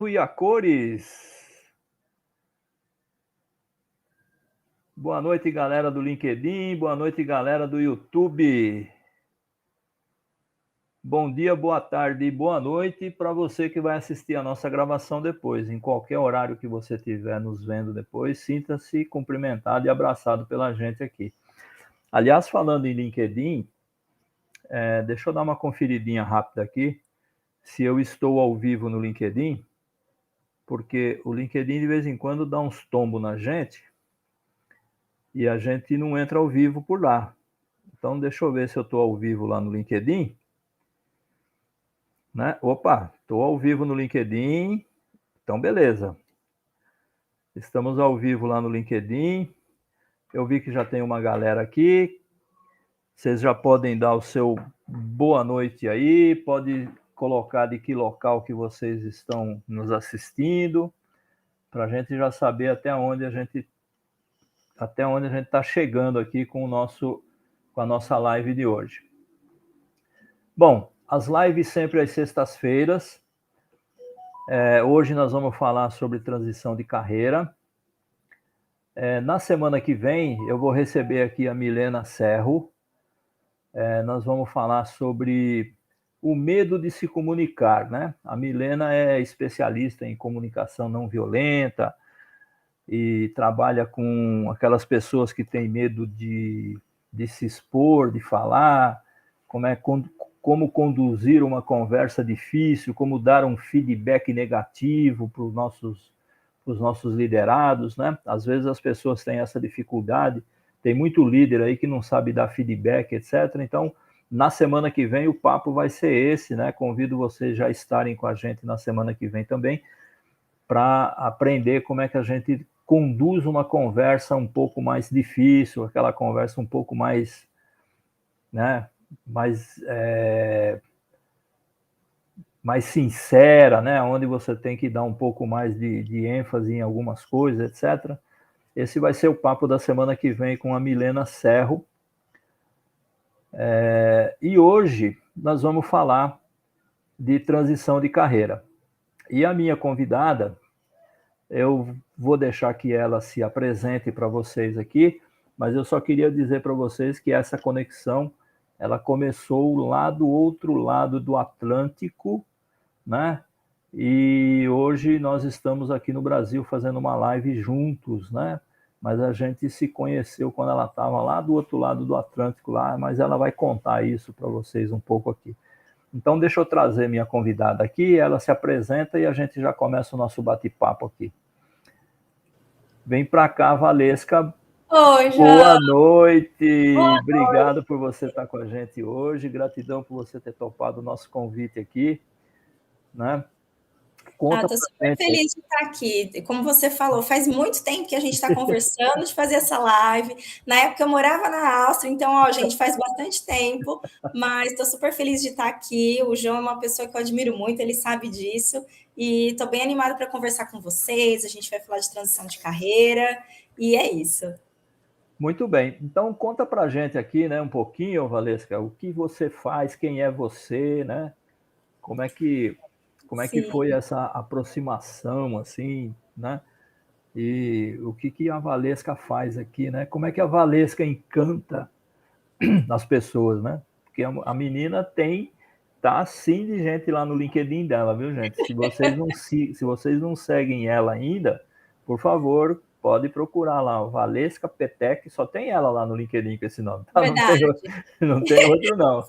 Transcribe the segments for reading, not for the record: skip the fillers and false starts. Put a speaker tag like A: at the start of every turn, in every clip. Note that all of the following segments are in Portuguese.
A: E a cores. Boa noite, galera do LinkedIn. Boa noite, galera do YouTube. Bom dia, boa tarde e boa noite para você que vai assistir a nossa gravação depois. Em qualquer horário que você estiver nos vendo depois, sinta-se cumprimentado e abraçado pela gente aqui. Aliás, falando em LinkedIn, deixa eu dar uma conferidinha rápida aqui, se eu estou ao vivo no LinkedIn, porque o LinkedIn de vez em quando dá uns tombos na gente, e a gente não entra ao vivo por lá. Então, deixa eu ver se eu estou ao vivo lá no LinkedIn. Né? Opa, estou ao vivo no LinkedIn. Então, beleza. Estamos ao vivo lá no LinkedIn. Eu vi que já tem uma galera aqui. Vocês já podem dar o seu boa noite aí. Pode colocar de que local que vocês estão nos assistindo, para a gente já saber até onde a gente está chegando aqui com a nossa live de hoje. Bom, as lives sempre às sextas-feiras. Hoje nós vamos falar sobre transição de carreira. Na semana que vem, eu vou receber aqui a Milena Serro. Nós vamos falar sobre o medo de se comunicar, né? A Milena é especialista em comunicação não violenta e trabalha com aquelas pessoas que têm medo de se expor, de falar, como conduzir uma conversa difícil, como dar um feedback negativo para os nossos liderados, né? Às vezes as pessoas têm essa dificuldade, tem muito líder aí que não sabe dar feedback, etc. Então, na semana que vem o papo vai ser esse, né? Convido vocês já a estarem com a gente na semana que vem também, para aprender como é que a gente conduz uma conversa um pouco mais difícil, aquela conversa um pouco mais, né? Mais sincera, né? Onde você tem que dar um pouco mais de ênfase em algumas coisas, etc. Esse vai ser o papo da semana que vem com a Milena Serro. E hoje nós vamos falar de transição de carreira. E a minha convidada, eu vou deixar que ela se apresente para vocês aqui, mas eu só queria dizer para vocês que essa conexão, ela começou lá do outro lado do Atlântico, né? E hoje nós estamos aqui no Brasil fazendo uma live juntos, né? Mas a gente se conheceu quando ela estava lá do outro lado do Atlântico, lá, mas ela vai contar isso para vocês um pouco aqui. Então, deixa eu trazer minha convidada aqui, ela se apresenta e a gente já começa o nosso bate-papo aqui. Vem para cá, Valesca.
B: Oi,
A: Boa
B: João.
A: noite.
B: Boa
A: Obrigado
B: noite.
A: por você estar com a gente hoje. Gratidão por você ter topado o nosso convite aqui, né? Conta
B: Tô
A: pra
B: super
A: gente.
B: feliz de estar aqui. Como você falou, faz muito tempo que a gente está conversando de fazer essa live. Na época eu morava na Áustria, então, ó, gente, faz bastante tempo, mas estou super feliz de estar aqui. O João é uma pessoa que eu admiro muito, ele sabe disso, e estou bem animada para conversar com vocês. A gente vai falar de transição de carreira, e é isso.
A: Muito bem. Então, conta pra gente aqui, né, um pouquinho, Valesca, o que você faz, quem é você, né? Como é que, como é que
B: Sim.
A: foi essa aproximação, assim, né? E o que a Valesca faz aqui, né? Como é que a Valesca encanta as pessoas, né? Porque a menina tá assim de gente lá no LinkedIn dela, viu, gente? Se vocês não seguem ela ainda, por favor, pode procurar lá, Valesca Petec, só tem ela lá no LinkedIn com esse nome, tá? Não tem,
B: Verdade.
A: não tem outro, não.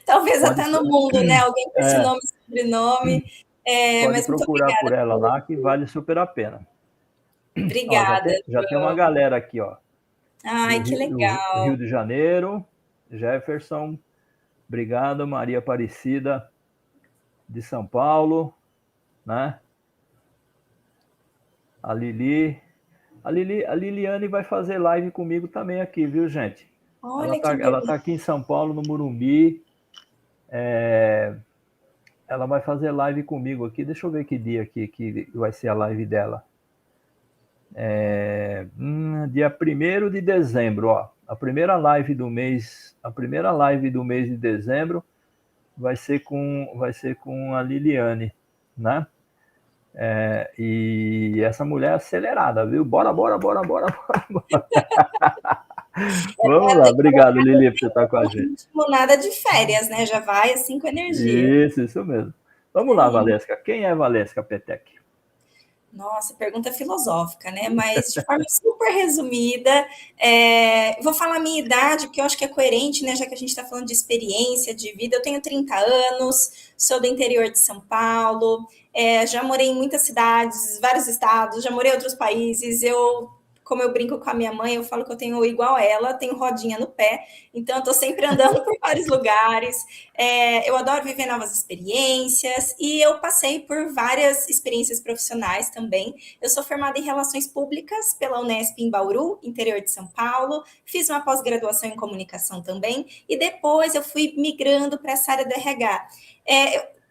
B: Talvez
A: Pode,
B: até no mundo, né? Alguém com esse
A: é,
B: nome e sobrenome.
A: pode
B: Mas muito
A: procurar por
B: obrigada
A: ela
B: pelo
A: lá que
B: elogio.
A: vale super a pena. Ó,
B: Obrigada,
A: já tem uma
B: João.
A: galera aqui, ó,
B: Ai, que
A: Do Rio
B: legal.
A: de Janeiro, Jefferson, obrigado, Maria Aparecida de São Paulo, né? A Lili, a Liliane vai fazer live comigo também aqui, viu, gente?
B: Olha que
A: Ela
B: beleza.
A: tá aqui em São Paulo, no Morumbi. Ela vai fazer live comigo aqui. Deixa eu ver que dia aqui que vai ser a live dela. Dia 1º de dezembro, ó. A primeira live do mês de dezembro vai ser com a Liliane, né? E essa mulher é acelerada, viu? Bora, bora, bora, bora, bora, bora. Vamos lá,
B: Tem que
A: obrigado,
B: colocar
A: Lili, por você estar com a
B: no
A: gente.
B: ritmo nada de férias, né? Já vai assim com energia.
A: Isso mesmo. Vamos lá,
B: É.
A: Valesca. Quem é Valesca Petec?
B: Nossa, pergunta filosófica, né? Mas de forma super resumida, vou falar a minha idade, porque eu acho que é coerente, né? Já que a gente está falando de experiência, de vida. Eu tenho 30 anos, sou do interior de São Paulo, já morei em muitas cidades, vários estados, já morei em outros países. Como eu brinco com a minha mãe, eu falo que eu tenho igual ela, tenho rodinha no pé, então eu tô sempre andando por vários lugares. Eu adoro viver novas experiências e eu passei por várias experiências profissionais também. Eu sou formada em Relações Públicas pela Unesp em Bauru, interior de São Paulo. Fiz uma pós-graduação em Comunicação também e depois eu fui migrando para essa área do RH.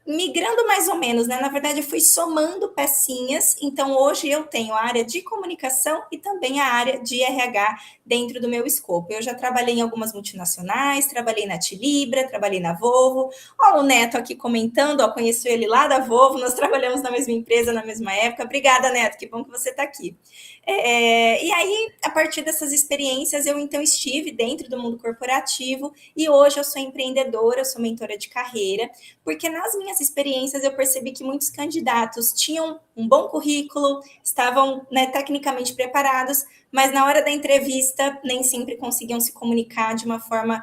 B: Migrando mais ou menos, né? Na verdade, eu fui somando pecinhas. Então, hoje eu tenho a área de comunicação e também a área de RH dentro do meu escopo. Eu já trabalhei em algumas multinacionais, trabalhei na Tilibra, trabalhei na Volvo. Ó, o Neto aqui comentando, ó, conheço ele lá da Volvo, nós trabalhamos na mesma empresa na mesma época. Obrigada, Neto, que bom que você está aqui. E aí, a partir dessas experiências, eu então estive dentro do mundo corporativo e hoje eu sou empreendedora, eu sou mentora de carreira, porque nas minhas experiências eu percebi que muitos candidatos tinham um bom currículo, estavam, né, tecnicamente preparados, mas na hora da entrevista nem sempre conseguiam se comunicar de uma forma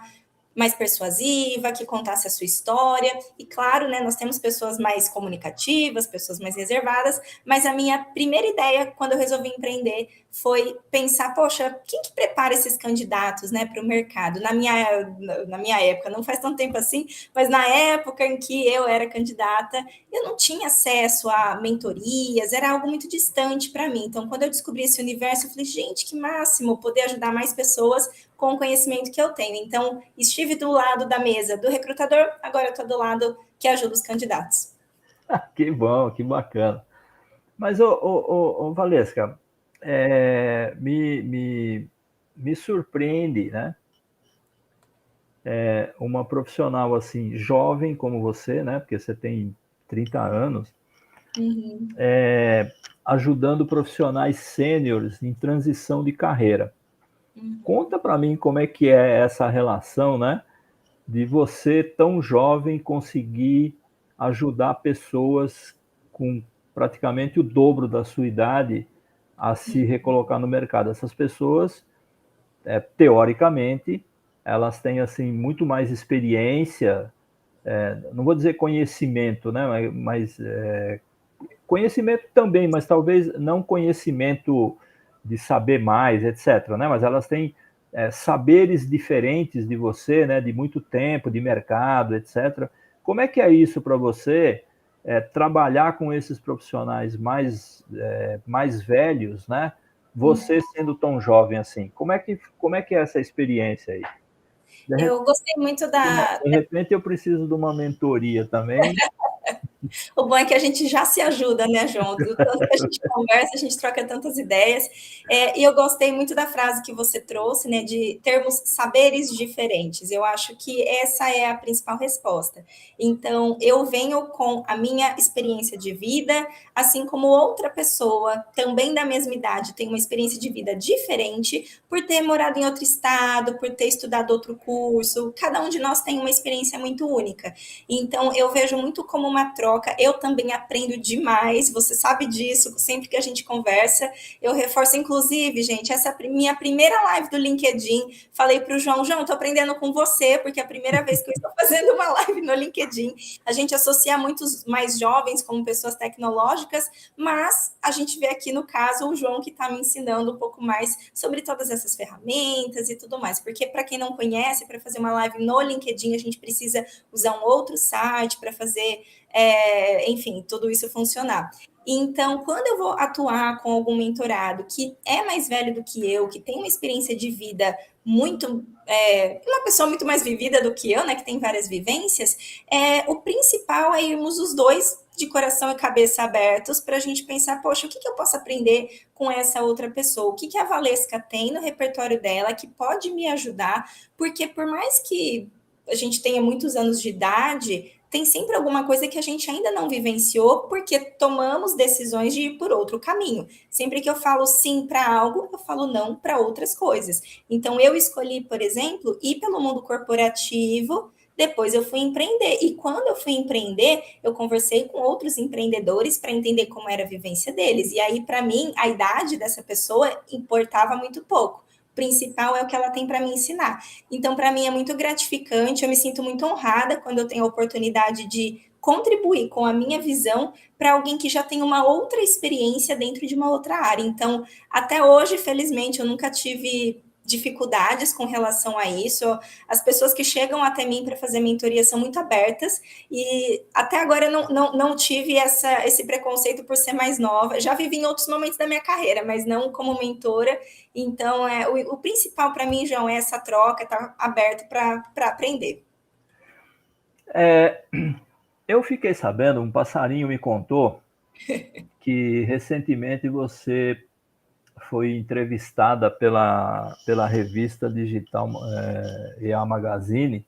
B: mais persuasiva, que contasse a sua história. E claro, né, nós temos pessoas mais comunicativas, pessoas mais reservadas, mas a minha primeira ideia quando eu resolvi empreender foi pensar, poxa, quem que prepara esses candidatos, né, para o mercado? Na minha época, não faz tanto tempo assim, mas na época em que eu era candidata, eu não tinha acesso a mentorias, era algo muito distante para mim. Então, quando eu descobri esse universo, eu falei, gente, que máximo poder ajudar mais pessoas com o conhecimento que eu tenho. Então, estive do lado da mesa do recrutador, agora eu estou do lado que ajuda os candidatos.
A: Que bom, que bacana. Mas, Valesca, me surpreende, né? Uma profissional assim, jovem como você, né? Porque você tem 30 anos,
B: Uhum.
A: ajudando profissionais sêniores em transição de carreira. Conta para mim como é que é essa relação, né? De você, tão jovem, conseguir ajudar pessoas com praticamente o dobro da sua idade a se recolocar no mercado. Essas pessoas, teoricamente, elas têm assim muito mais experiência, não vou dizer conhecimento, né? Mas conhecimento também, mas talvez não conhecimento de saber mais, etc. Né? Mas elas têm saberes diferentes de você, né? De muito tempo, de mercado, etc. Como é que é isso para você, trabalhar com esses profissionais mais velhos, né? Você sendo tão jovem assim, como é que é essa experiência aí?
B: Eu gostei muito
A: De repente eu preciso de uma mentoria também.
B: O bom é que a gente já se ajuda, né, João? Do tanto que a gente conversa, a gente troca tantas ideias. E eu gostei muito da frase que você trouxe, né, de termos saberes diferentes. Eu acho que essa é a principal resposta. Então, eu venho com a minha experiência de vida, assim como outra pessoa, também da mesma idade, tem uma experiência de vida diferente, por ter morado em outro estado, por ter estudado outro curso. Cada um de nós tem uma experiência muito única. Então, eu vejo muito como uma troca. Eu também aprendo demais, você sabe disso, sempre que a gente conversa. Eu reforço, inclusive, gente, essa minha primeira live do LinkedIn. Falei para o João, estou aprendendo com você, porque é a primeira vez que eu estou fazendo uma live no LinkedIn. A gente associa muitos mais jovens como pessoas tecnológicas, mas a gente vê aqui no caso o João que está me ensinando um pouco mais sobre todas essas ferramentas e tudo mais. Porque, para quem não conhece, para fazer uma live no LinkedIn, a gente precisa usar um outro site para fazer, enfim, tudo isso funcionar. Então, quando eu vou atuar com algum mentorado que é mais velho do que eu, que tem uma experiência de vida muito, uma pessoa muito mais vivida do que eu, né, que tem várias vivências, o principal é irmos os dois de coração e cabeça abertos para a gente pensar, poxa, o que eu posso aprender com essa outra pessoa? O que a Valesca tem no repertório dela que pode me ajudar? Porque por mais que a gente tenha muitos anos de idade, tem sempre alguma coisa que a gente ainda não vivenciou, porque tomamos decisões de ir por outro caminho. Sempre que eu falo sim para algo, eu falo não para outras coisas. Então, eu escolhi, por exemplo, ir pelo mundo corporativo, depois eu fui empreender. E quando eu fui empreender, eu conversei com outros empreendedores para entender como era a vivência deles. E aí, para mim, a idade dessa pessoa importava muito pouco. O principal é o que ela tem para me ensinar. Então, para mim, é muito gratificante. Eu me sinto muito honrada quando eu tenho a oportunidade de contribuir com a minha visão para alguém que já tem uma outra experiência dentro de uma outra área. Então, até hoje, felizmente, eu nunca tive dificuldades com relação a isso. As pessoas que chegam até mim para fazer mentoria são muito abertas e até agora eu não tive esse preconceito por ser mais nova. Já vivi em outros momentos da minha carreira, mas não como mentora. Então, o principal para mim, João, é essa troca, estar aberto para aprender.
A: Eu fiquei sabendo, um passarinho me contou que recentemente você foi entrevistada pela revista digital EA Magazine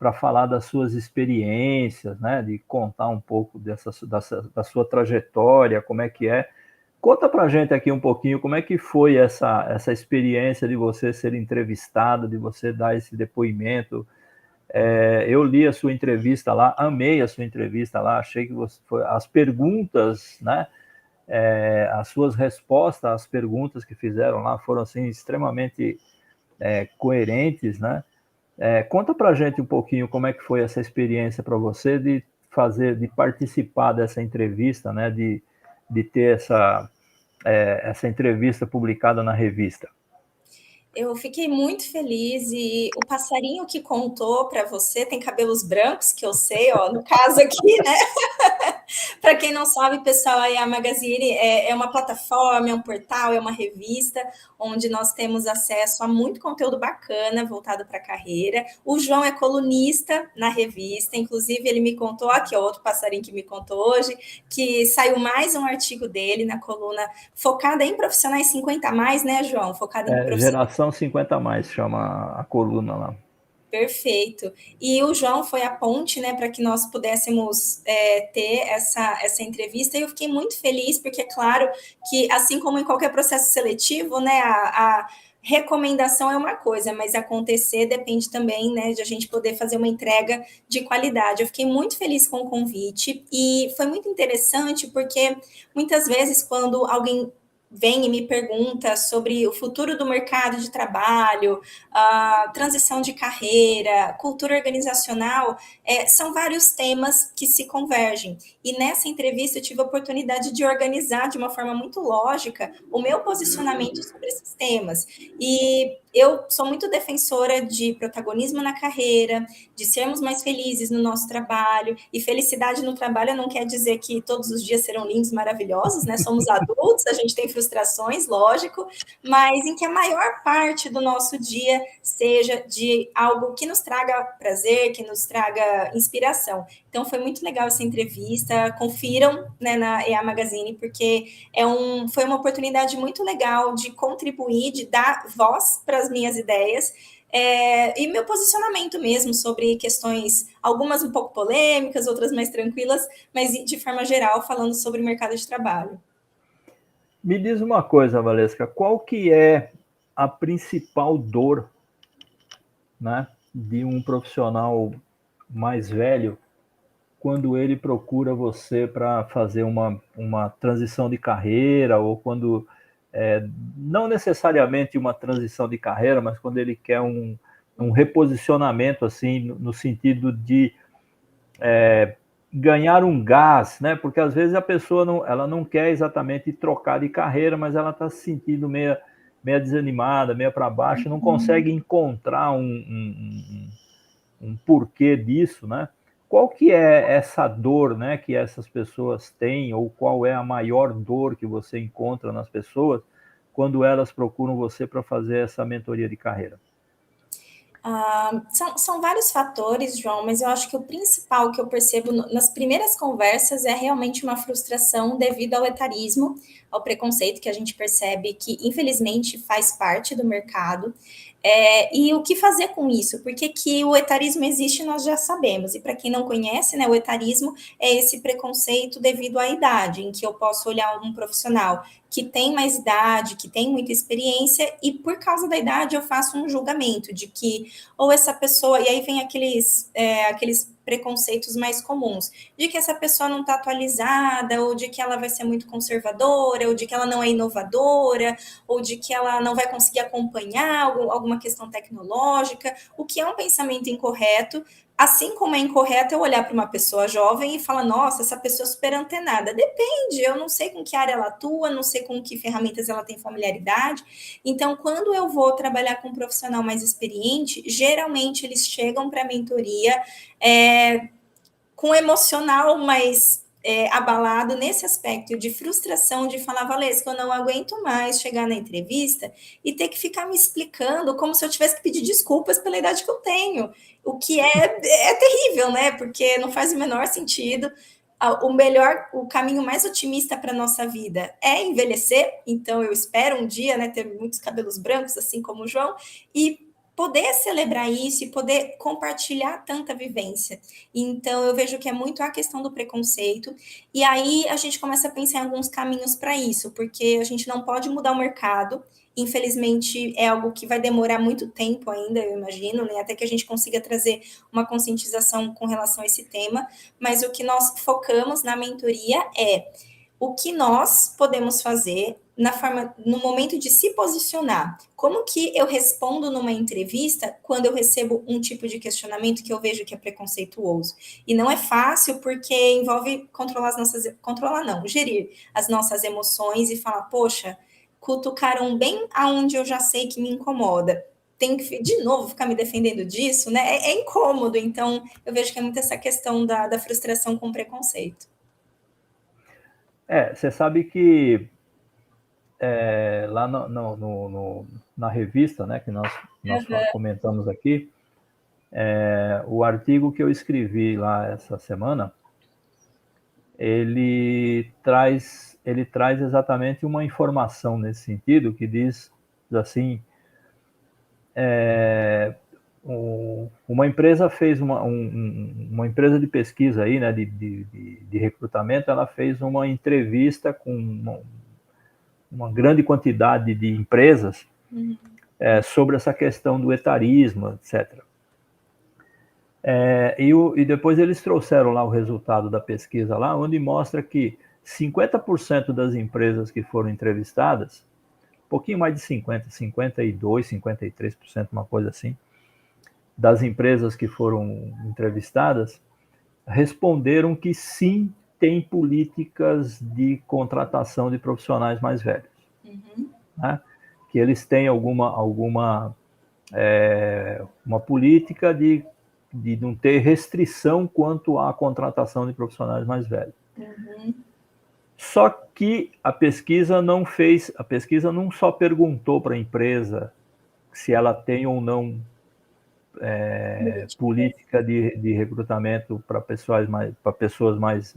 A: para falar das suas experiências, né, de contar um pouco da sua trajetória, como é que é. Conta para a gente aqui um pouquinho como é que foi essa experiência de você ser entrevistada, de você dar esse depoimento. Eu li a sua entrevista lá, amei a sua entrevista lá, achei que as perguntas, né, as suas respostas às perguntas que fizeram lá foram assim extremamente coerentes, né? Conta para a gente um pouquinho como é que foi essa experiência para você de participar dessa entrevista, né? De ter essa entrevista publicada na revista.
B: Eu fiquei muito feliz e o passarinho que contou para você tem cabelos brancos, que eu sei, ó, no caso aqui, né? Para quem não sabe, pessoal, a Magazine é uma plataforma, é um portal, é uma revista onde nós temos acesso a muito conteúdo bacana voltado para a carreira. O João é colunista na revista, inclusive ele me contou, aqui é outro passarinho que me contou hoje, que saiu mais um artigo dele na coluna focada em profissionais 50 a mais, né, João? Focada em profissionais.
A: Geração 50 mais, chama a coluna lá.
B: Perfeito. E o João foi a ponte, né, para que nós pudéssemos ter essa entrevista. E eu fiquei muito feliz, porque é claro que, assim como em qualquer processo seletivo, né, a recomendação é uma coisa, mas acontecer depende também, né, de a gente poder fazer uma entrega de qualidade. Eu fiquei muito feliz com o convite e foi muito interessante, porque muitas vezes quando alguém vem e me pergunta sobre o futuro do mercado de trabalho, a transição de carreira, cultura organizacional, são vários temas que se convergem. E nessa entrevista eu tive a oportunidade de organizar de uma forma muito lógica o meu posicionamento sobre esses temas. E eu sou muito defensora de protagonismo na carreira, de sermos mais felizes no nosso trabalho. E felicidade no trabalho não quer dizer que todos os dias serão lindos, maravilhosos, né? Somos adultos, a gente tem frustrações, lógico, mas em que a maior parte do nosso dia seja de algo que nos traga prazer, que nos traga inspiração. Então foi muito legal essa entrevista. Confiram, né, na EA Magazine, porque foi uma oportunidade muito legal de contribuir, de dar voz para as minhas ideias. E meu posicionamento mesmo sobre questões, algumas um pouco polêmicas, outras mais tranquilas, mas de forma geral falando sobre o mercado de trabalho.
A: Me diz uma coisa, Valesca, qual que é a principal dor, né, de um profissional mais velho quando ele procura você para fazer uma transição de carreira, ou quando, não necessariamente uma transição de carreira, mas quando ele quer um reposicionamento, assim, no sentido de ganhar um gás, né? Porque às vezes a pessoa ela não quer exatamente trocar de carreira, mas ela está se sentindo meia desanimada, meia para baixo, não consegue encontrar um porquê disso, né? Qual que é essa dor, né, que essas pessoas têm, ou qual é a maior dor que você encontra nas pessoas quando elas procuram você para fazer essa mentoria de carreira?
B: São vários fatores, João, mas eu acho que o principal que eu percebo nas primeiras conversas é realmente uma frustração devido ao etarismo, ao preconceito que a gente percebe que, infelizmente, faz parte do mercado. E o que fazer com isso? Porque que o etarismo existe, nós já sabemos. E para quem não conhece, né, o etarismo é esse preconceito devido à idade, em que eu posso olhar um profissional que tem mais idade, que tem muita experiência, e por causa da idade eu faço um julgamento de que, ou essa pessoa, e aí vem aqueles preconceitos mais comuns, de que essa pessoa não está atualizada, ou de que ela vai ser muito conservadora, ou de que ela não é inovadora, ou de que ela não vai conseguir acompanhar alguma questão tecnológica, o que é um pensamento incorreto. Assim como é incorreto eu olhar para uma pessoa jovem e falar, nossa, essa pessoa é super antenada. Depende, eu não sei com que área ela atua, não sei com que ferramentas ela tem familiaridade. Então, quando eu vou trabalhar com um profissional mais experiente, geralmente eles chegam para a mentoria com emocional mais abalado nesse aspecto de frustração, de falar, Valesca, eu não aguento mais chegar na entrevista e ter que ficar me explicando como se eu tivesse que pedir desculpas pela idade que eu tenho, o que é terrível, né? Porque não faz o menor sentido. O caminho mais otimista para a nossa vida é envelhecer, então eu espero um dia, né, ter muitos cabelos brancos, assim como o João, e poder celebrar isso e poder compartilhar tanta vivência. Então, eu vejo que é muito a questão do preconceito, e aí a gente começa a pensar em alguns caminhos para isso, porque a gente não pode mudar o mercado, infelizmente é algo que vai demorar muito tempo ainda, eu imagino, né? Até que a gente consiga trazer uma conscientização com relação a esse tema, mas o que nós focamos na mentoria é o que nós podemos fazer no momento de se posicionar. Como que eu respondo numa entrevista quando eu recebo um tipo de questionamento que eu vejo que é preconceituoso? E não é fácil porque envolve gerir as nossas emoções e falar, poxa, cutucaram bem aonde eu já sei que me incomoda. Tem que, de novo, ficar me defendendo disso, né? É incômodo. Então, eu vejo que é muito essa questão da frustração com preconceito.
A: Você sabe que lá na revista, né, que nós comentamos aqui, o artigo que eu escrevi lá essa semana, ele traz exatamente uma informação nesse sentido, que diz assim, uma empresa fez uma empresa de pesquisa aí, né, de recrutamento, ela fez uma entrevista com uma grande quantidade de empresas sobre essa questão do etarismo, etc. E depois eles trouxeram lá o resultado da pesquisa lá, onde mostra que 50% das empresas que foram entrevistadas, um pouquinho mais de 50, 52, 53%, uma coisa assim, das empresas que foram entrevistadas, responderam que sim, tem políticas de contratação de profissionais mais velhos. Né? Que eles têm uma política de não ter restrição quanto à contratação de profissionais mais velhos. Só que a pesquisa não só perguntou para a empresa se ela tem ou não política de recrutamento para pessoas mais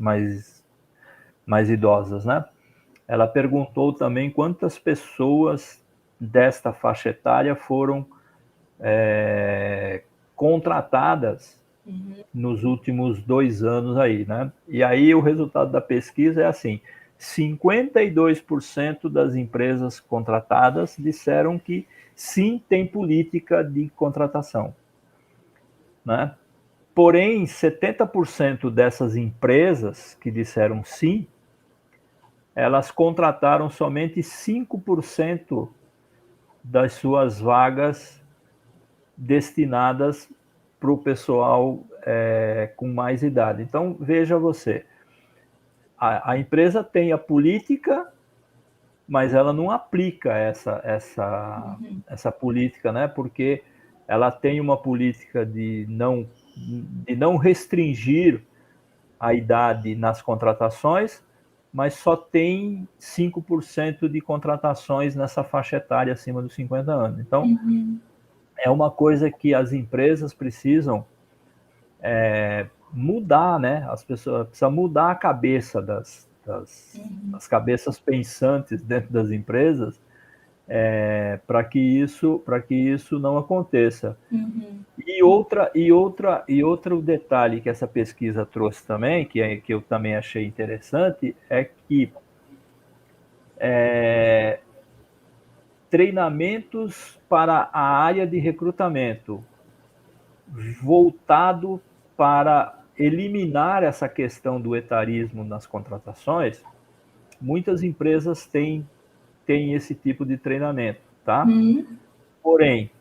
A: idosas, né? Ela perguntou também quantas pessoas desta faixa etária foram contratadas nos últimos 2 anos aí, né? E aí o resultado da pesquisa é assim: 52% das empresas contratadas disseram que sim, tem política de contratação, né? Porém, 70% dessas empresas que disseram sim, elas contrataram somente 5% das suas vagas destinadas para o pessoal com mais idade. Então, veja você, a empresa tem a política, mas ela não aplica essa política, né? Porque ela tem uma política de não restringir a idade nas contratações, mas só tem 5% de contratações nessa faixa etária acima dos 50 anos. Então, é uma coisa que as empresas precisam mudar, né? As pessoas precisam mudar a cabeça das cabeças pensantes dentro das empresas para que isso não aconteça.
B: Uhum.
A: E outro detalhe que essa pesquisa trouxe também, que eu também achei interessante, é que treinamentos para a área de recrutamento voltado para eliminar essa questão do etarismo nas contratações, muitas empresas têm esse tipo de treinamento, tá?
B: Uhum.
A: Porém,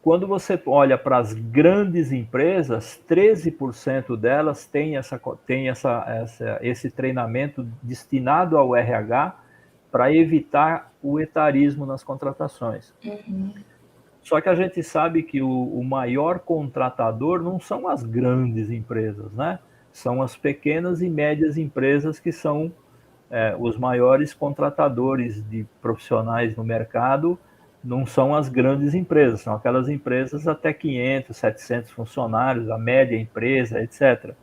A: quando você olha para as grandes empresas, 13% delas têm esse treinamento destinado ao RH para evitar o etarismo nas contratações.
B: Uhum.
A: Só que a gente sabe que o maior contratador não são as grandes empresas, né? São as pequenas e médias empresas que são os maiores contratadores de profissionais no mercado. Não são as grandes empresas, são aquelas empresas até 500, 700 funcionários, a média empresa, etc.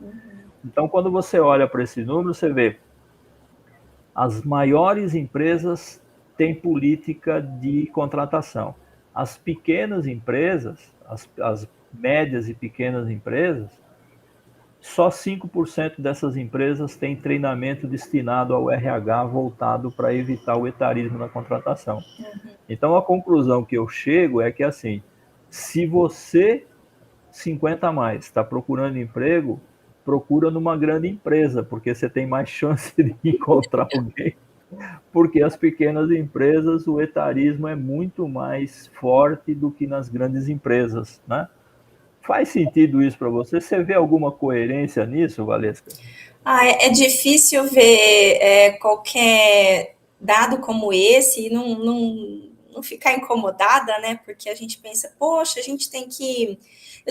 A: Então, quando você olha para esse número, você vê as maiores empresas têm política de contratação. As pequenas empresas, as médias e pequenas empresas, só 5% dessas empresas têm treinamento destinado ao RH voltado para evitar o etarismo na contratação. Então, a conclusão que eu chego é que, assim, se você, 50 a mais, está procurando emprego, procura numa grande empresa, porque você tem mais chance de encontrar alguém, porque as pequenas empresas, o etarismo é muito mais forte do que nas grandes empresas, né? Faz sentido isso para você? Você vê alguma coerência nisso, Valesca?
B: É difícil ver qualquer dado como esse e não ficar incomodada, né? Porque a gente pensa, poxa, eu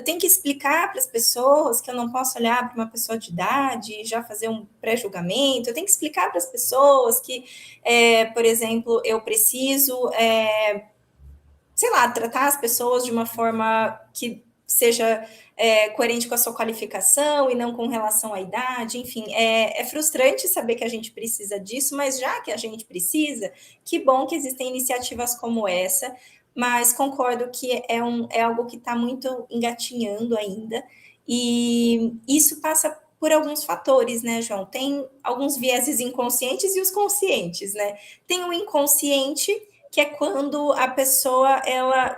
B: tenho que explicar para as pessoas que eu não posso olhar para uma pessoa de idade e já fazer um pré-julgamento, eu tenho que explicar para as pessoas que, por exemplo, eu preciso, sei lá, tratar as pessoas de uma forma que seja coerente com a sua qualificação e não com relação à idade. Enfim, é frustrante saber que a gente precisa disso, mas já que a gente precisa, que bom que existem iniciativas como essa, mas concordo que é algo que está muito engatinhando ainda, e isso passa por alguns fatores, né, João? Tem alguns vieses inconscientes e os conscientes, né? Tem o inconsciente, que é quando a pessoa,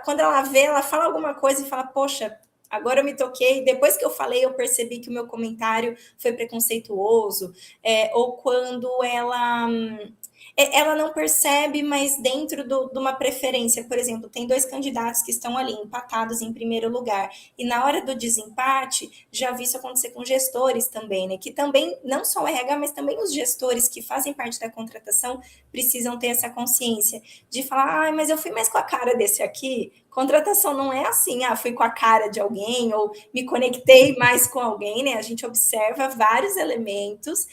B: quando ela vê, ela fala alguma coisa e fala, poxa, agora eu me toquei, depois que eu falei, eu percebi que o meu comentário foi preconceituoso, ou quando ela não percebe, mas dentro de uma preferência, por exemplo, tem dois candidatos que estão ali empatados em primeiro lugar, e na hora do desempate, já vi isso acontecer com gestores também, né? Que também, não só o RH, mas também os gestores que fazem parte da contratação precisam ter essa consciência de falar, mas eu fui mais com a cara desse aqui. Contratação não é assim, fui com a cara de alguém ou me conectei mais com alguém, né? A gente observa vários elementos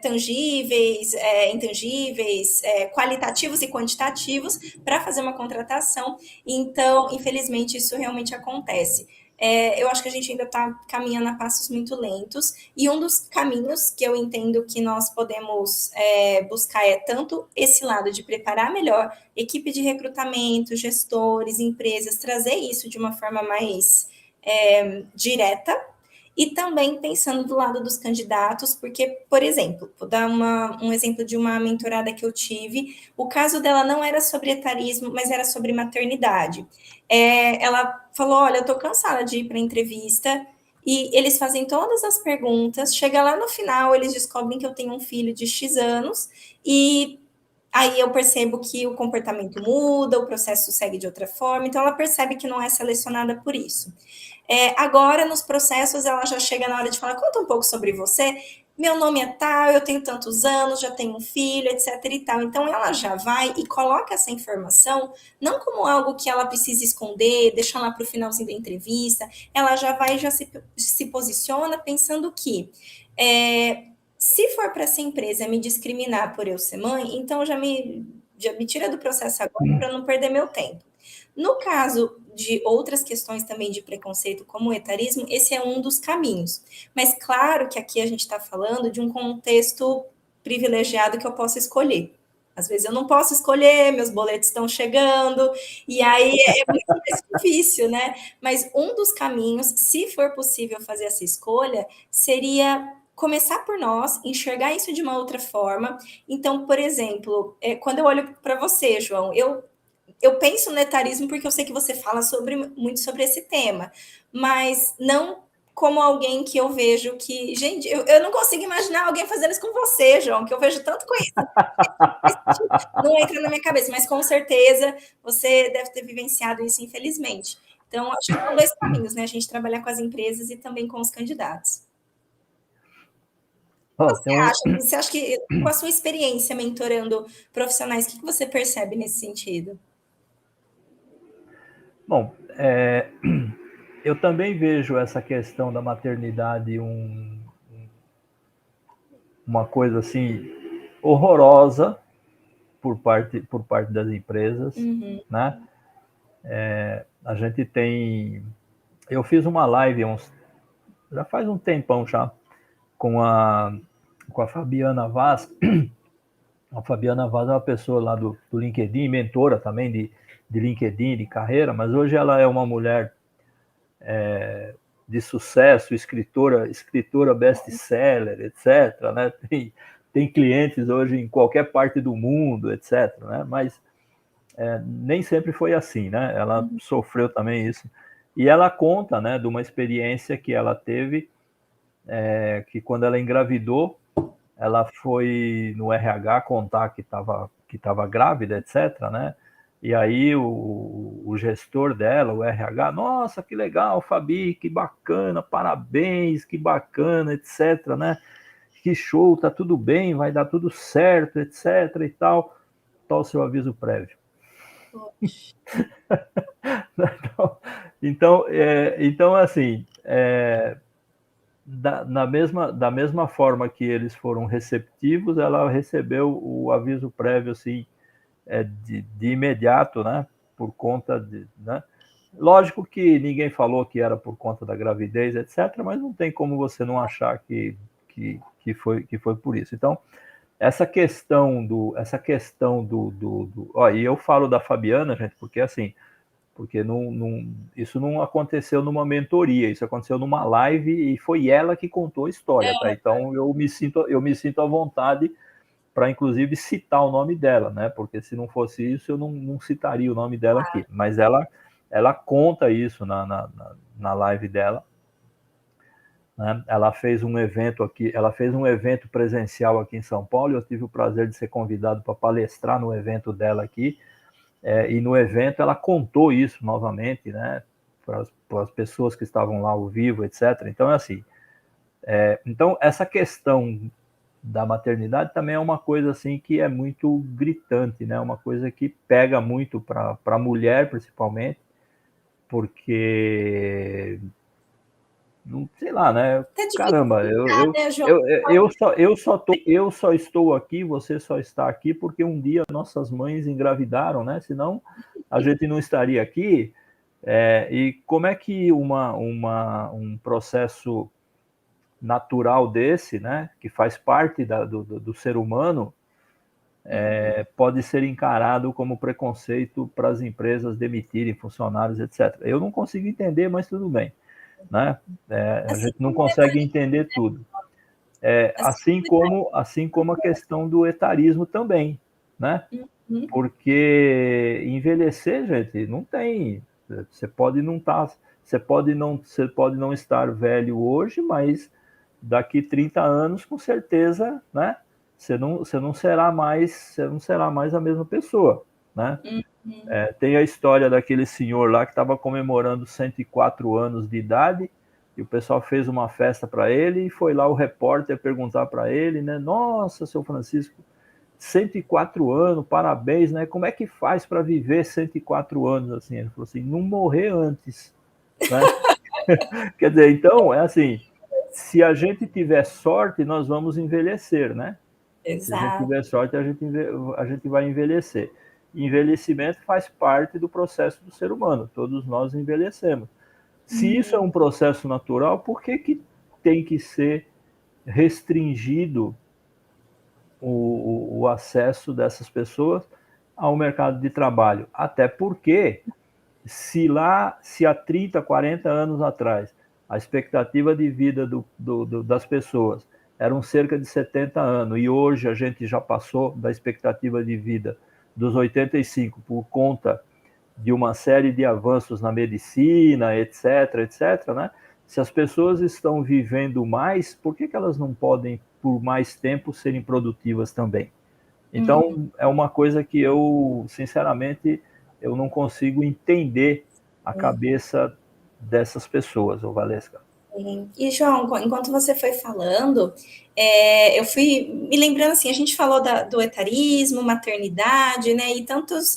B: tangíveis, intangíveis, qualitativos e quantitativos para fazer uma contratação. Então, infelizmente, isso realmente acontece. Eu acho que a gente ainda está caminhando a passos muito lentos, e um dos caminhos que eu entendo que nós podemos buscar é tanto esse lado de preparar melhor equipe de recrutamento, gestores, empresas, trazer isso de uma forma mais direta, e também pensando do lado dos candidatos, porque, por exemplo, vou dar um exemplo de uma mentorada que eu tive, o caso dela não era sobre etarismo, mas era sobre maternidade. Ela falou, olha, eu estou cansada de ir para a entrevista, e eles fazem todas as perguntas, chega lá no final, eles descobrem que eu tenho um filho de X anos, e aí eu percebo que o comportamento muda, o processo segue de outra forma, então ela percebe que não é selecionada por isso. Agora, nos processos, ela já chega na hora de falar, conta um pouco sobre você, meu nome é tal, eu tenho tantos anos, já tenho um filho, etc e tal. Então, ela já vai e coloca essa informação, não como algo que ela precisa esconder, deixar lá para o finalzinho da entrevista, ela já vai e já se posiciona pensando que se for para essa empresa me discriminar por eu ser mãe, então já me tira do processo agora para não perder meu tempo. No caso de outras questões também de preconceito, como o etarismo, esse é um dos caminhos. Mas claro que aqui a gente está falando de um contexto privilegiado que eu posso escolher. Às vezes eu não posso escolher, meus boletos estão chegando, e aí é muito mais difícil, né? Mas um dos caminhos, se for possível fazer essa escolha, seria começar por nós, enxergar isso de uma outra forma. Então, por exemplo, quando eu olho para você, João, eu penso no etarismo porque eu sei que você fala muito sobre esse tema, mas não como alguém que eu vejo que, gente, eu não consigo imaginar alguém fazendo isso com você, João, que eu vejo tanto conhecimento, não entra na minha cabeça, mas com certeza você deve ter vivenciado isso, infelizmente. Então, acho que são dois caminhos, né? A gente trabalhar com as empresas e também com os candidatos.
A: Oh, tem um...
B: Você acha que, com a sua experiência mentorando profissionais, o que você percebe nesse sentido?
A: Bom, eu também vejo essa questão da maternidade uma coisa assim horrorosa por parte das empresas, né? A gente tem... Eu fiz uma live já faz um tempão já, com a Fabiana Vaz. A Fabiana Vaz é uma pessoa lá do LinkedIn, mentora também de LinkedIn, de carreira, mas hoje ela é uma mulher de sucesso, escritora best-seller, etc. Né? Tem clientes hoje em qualquer parte do mundo, etc. Né? Mas nem sempre foi assim, né? Ela sofreu também isso. E ela conta, né, de uma experiência que ela teve, que quando ela engravidou, ela foi no RH contar que estava grávida, etc., né? E aí o gestor dela, o RH, nossa, que legal, Fabi, que bacana, parabéns, que bacana, etc., né? Que show, tá tudo bem, vai dar tudo certo, etc. e tal. Tal o seu aviso prévio. Então, assim, da mesma forma que eles foram receptivos, ela recebeu o aviso prévio, assim, de imediato, né? Por conta de... Né? Lógico que ninguém falou que era por conta da gravidez, etc., mas não tem como você não achar que foi por isso. Então, essa questão do e eu falo da Fabiana, gente, porque assim, isso não aconteceu numa mentoria, isso aconteceu numa live e foi ela que contou a história, tá? Então eu me sinto à vontade para inclusive citar o nome dela, né? Porque se não fosse isso eu não citaria o nome dela aqui. Mas ela conta isso na live dela. Né? Ela fez um evento presencial aqui em São Paulo, eu tive o prazer de ser convidado para palestrar no evento dela aqui, e no evento ela contou isso novamente, né, para as pessoas que estavam lá ao vivo, etc. Então, assim, então essa questão da maternidade também é uma coisa assim que é muito gritante, né, uma coisa que pega muito para a mulher, principalmente, porque... Não sei lá, né? Caramba, eu só estou aqui, você só está aqui porque um dia nossas mães engravidaram, né? Senão a gente não estaria aqui. E como é que um processo natural desse, né? Que faz parte do ser humano, pode ser encarado como preconceito para as empresas demitirem funcionários, etc. Eu não consigo entender, mas tudo bem. Né? A gente não consegue entender tudo. Assim como a questão do etarismo também, né? Porque envelhecer, gente, não tem. Você pode não estar velho hoje, mas daqui 30 anos, com certeza, né? Você não será mais a mesma pessoa, né? Tem a história daquele senhor lá que estava comemorando 104 anos de idade, e o pessoal fez uma festa para ele, e foi lá o repórter perguntar para ele, né? Nossa, seu Francisco, 104 anos, parabéns, né? Como é que faz para viver 104 anos assim? Ele falou assim, não morrer antes, né? Quer dizer, então, é assim, se a gente tiver sorte, nós vamos envelhecer, né?
B: Exato.
A: Se a gente tiver sorte, a gente vai envelhecer. Envelhecimento faz parte do processo do ser humano, todos nós envelhecemos. Se isso é um processo natural, por que tem que ser restringido o acesso dessas pessoas ao mercado de trabalho. Até porque, se há 30, 40 anos atrás, a expectativa de vida das pessoas eram cerca de 70 anos, e hoje a gente já passou da expectativa de vida dos 85 por conta de uma série de avanços na medicina, etc., etc., né? Se as pessoas estão vivendo mais, por que elas não podem, por mais tempo, serem produtivas também? Então, é uma coisa que eu, sinceramente, eu não consigo entender a cabeça dessas pessoas, ô Valesca.
B: E, João, enquanto você foi falando, eu fui me lembrando assim, a gente falou do etarismo, maternidade, né? E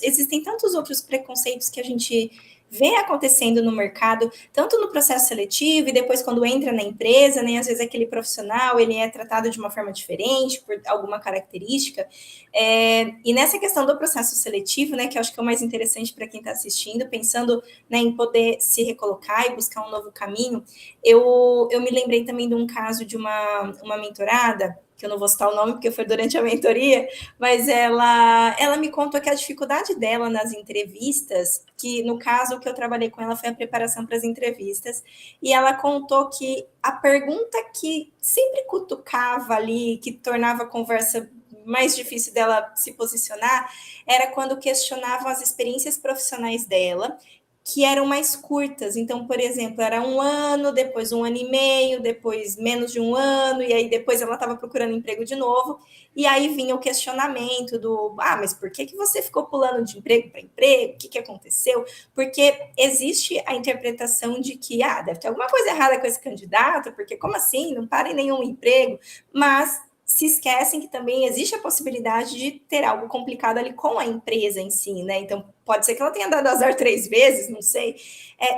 B: existem tantos outros preconceitos que a gente vê acontecendo no mercado, tanto no processo seletivo e depois quando entra na empresa, né? Às vezes aquele profissional ele é tratado de uma forma diferente por alguma característica. E nessa questão do processo seletivo, né? Que eu acho que é o mais interessante para quem está assistindo, pensando, né, em poder se recolocar e buscar um novo caminho. Eu me lembrei também de um caso de uma mentorada, que eu não vou citar o nome porque foi durante a mentoria, mas ela me contou que a dificuldade dela nas entrevistas, que no caso que eu trabalhei com ela foi a preparação para as entrevistas, e ela contou que a pergunta que sempre cutucava ali, que tornava a conversa mais difícil dela se posicionar, era quando questionavam as experiências profissionais dela, que eram mais curtas. Então, por exemplo, era 1 ano, depois 1 ano e meio, depois menos de 1 ano, e aí depois ela estava procurando emprego de novo, e aí vinha o questionamento mas por que você ficou pulando de emprego para emprego? O que aconteceu? Porque existe a interpretação de que, deve ter alguma coisa errada com esse candidato, porque como assim? Não para em nenhum emprego, mas se esquecem que também existe a possibilidade de ter algo complicado ali com a empresa em si, né? Então, pode ser que ela tenha dado azar 3 vezes, não sei.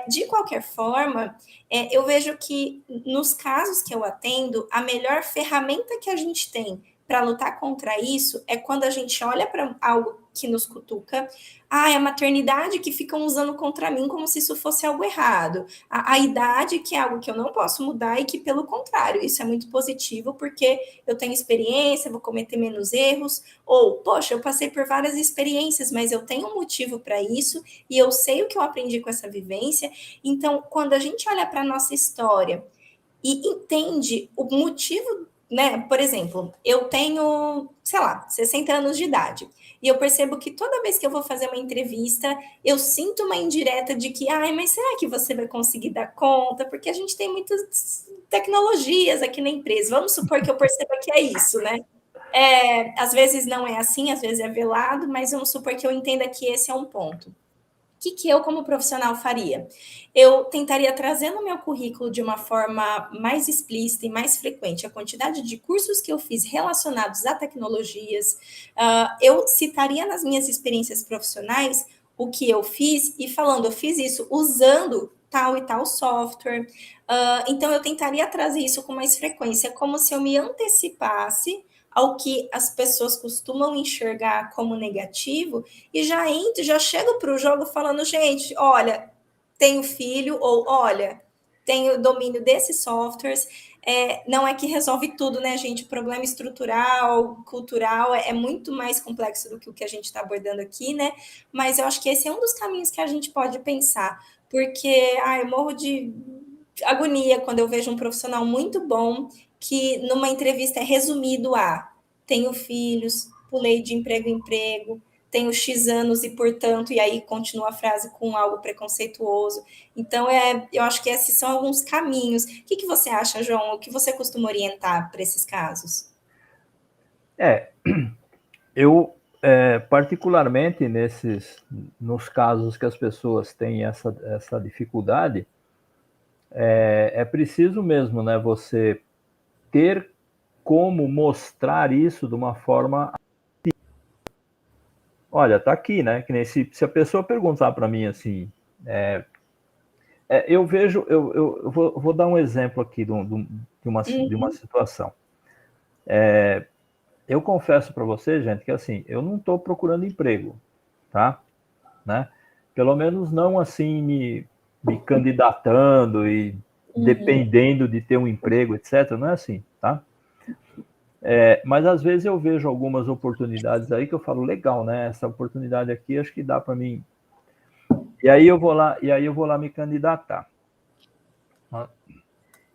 B: De qualquer forma, eu vejo que nos casos que eu atendo, a melhor ferramenta que a gente tem para lutar contra isso é quando a gente olha para algo que nos cutuca. É a maternidade que ficam usando contra mim como se isso fosse algo errado. A idade, que é algo que eu não posso mudar e que, pelo contrário, isso é muito positivo porque eu tenho experiência, vou cometer menos erros. Ou, poxa, eu passei por várias experiências, mas eu tenho um motivo para isso e eu sei o que eu aprendi com essa vivência. Então, quando a gente olha para a nossa história e entende o motivo, né? Por exemplo, eu tenho, sei lá, 60 anos de idade. E eu percebo que toda vez que eu vou fazer uma entrevista, eu sinto uma indireta de que, mas será que você vai conseguir dar conta? Porque a gente tem muitas tecnologias aqui na empresa. Vamos supor que eu perceba que é isso, né? Às vezes não é assim, às vezes é velado, mas vamos supor que eu entenda que esse é um ponto. O que eu, como profissional, faria? Eu tentaria trazer no meu currículo de uma forma mais explícita e mais frequente a quantidade de cursos que eu fiz relacionados a tecnologias. Eu citaria nas minhas experiências profissionais o que eu fiz e falando, eu fiz isso usando tal e tal software. Então, eu tentaria trazer isso com mais frequência, como se eu me antecipasse ao que as pessoas costumam enxergar como negativo e já chego para o jogo falando, gente, olha, tenho filho, ou olha, tenho domínio desses softwares. Não é que resolve tudo, né, gente? O problema estrutural, cultural, é muito mais complexo do que o que a gente está abordando aqui, né? Mas eu acho que esse é um dos caminhos que a gente pode pensar, porque eu morro de agonia quando eu vejo um profissional muito bom que numa entrevista é resumido a tenho filhos, pulei de emprego em emprego, tenho X anos e, portanto, e aí continua a frase com algo preconceituoso. Então, eu acho que esses são alguns caminhos. O que você acha, João? O que você costuma orientar para esses casos?
A: Eu, particularmente nos casos que as pessoas têm essa dificuldade, é preciso mesmo, né, você ter como mostrar isso de uma forma. Olha, tá aqui, né? Que nem se a pessoa perguntar para mim assim, eu vejo, eu vou dar um exemplo aqui de uma situação. Eu confesso para você, gente, que assim, eu não estou procurando emprego, tá? Né? Pelo menos não assim me candidatando e dependendo de ter um emprego, etc. Não é assim, tá? Mas às vezes eu vejo algumas oportunidades aí que eu falo, legal, né? Essa oportunidade aqui acho que dá para mim. E aí eu vou lá me candidatar.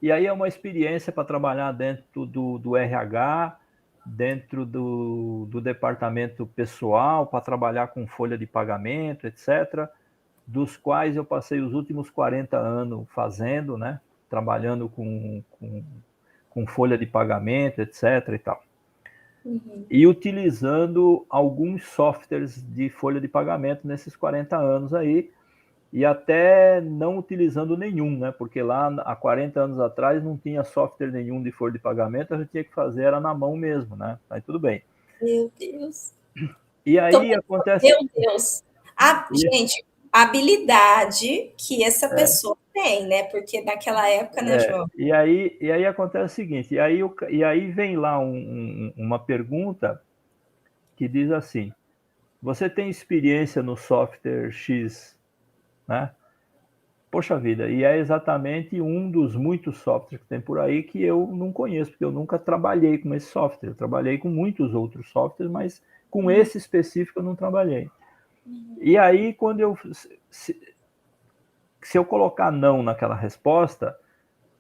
A: E aí é uma experiência para trabalhar dentro do RH, dentro do departamento pessoal, para trabalhar com folha de pagamento, etc., dos quais eu passei os últimos 40 anos fazendo, né? Trabalhando com folha de pagamento, etc. e tal.
B: Uhum.
A: E utilizando alguns softwares de folha de pagamento nesses 40 anos aí, e até não utilizando nenhum, né? Porque lá há 40 anos atrás não tinha software nenhum de folha de pagamento, a gente tinha que fazer era na mão mesmo, né? Aí tudo bem.
B: Meu Deus.
A: E
B: Então,
A: aí acontece.
B: meu Deus. Gente, a habilidade que essa pessoa tem, né? Porque naquela época, né, João?
A: E aí acontece o seguinte, e aí vem lá uma pergunta que diz assim: você tem experiência no software X, né? Poxa vida, e é exatamente um dos muitos softwares que tem por aí que eu não conheço, porque eu nunca trabalhei com esse software. Eu trabalhei com muitos outros softwares, mas com esse específico eu não trabalhei. E aí, se eu colocar não naquela resposta,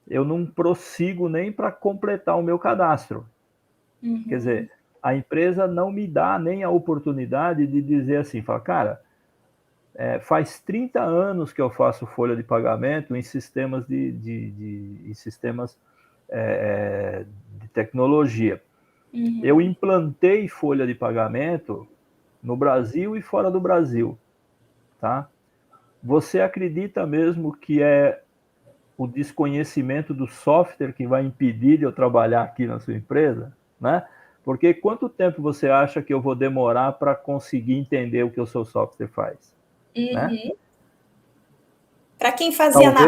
A: eu não prossigo nem para completar o meu cadastro. Quer dizer, a empresa não me dá nem a oportunidade de dizer assim, fala, cara, faz 30 anos que eu faço folha de pagamento em sistemas em sistemas de tecnologia. Eu implantei folha de pagamento no Brasil e fora do Brasil, tá? Você acredita mesmo que é o desconhecimento do software que vai impedir de eu trabalhar aqui na sua empresa, né? Porque quanto tempo você acha que eu vou demorar para conseguir entender o que o seu software faz, né?
B: Uhum. Para quem fazia na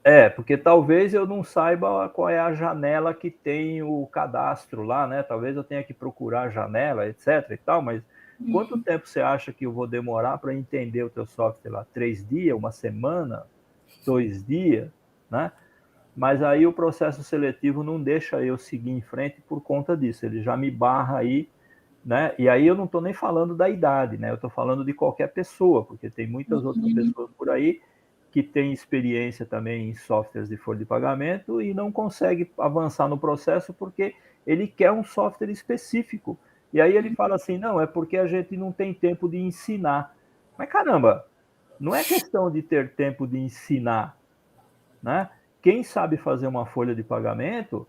A: Talvez, porque talvez eu não saiba qual é a janela que tem o cadastro lá, né? Talvez eu tenha que procurar a janela, etc. e tal, mas quanto tempo você acha que eu vou demorar para entender o teu software lá? 3 dias, uma semana, 2 dias, né? Mas aí o processo seletivo não deixa eu seguir em frente por conta disso. Ele já me barra aí, né? E aí eu não estou nem falando da idade, né? Eu estou falando de qualquer pessoa, porque tem muitas outras pessoas por aí que têm experiência também em softwares de folha de pagamento e não consegue avançar no processo porque ele quer um software específico. E aí ele fala assim, não, é porque a gente não tem tempo de ensinar. Mas caramba, não é questão de ter tempo de ensinar, né? Quem sabe fazer uma folha de pagamento,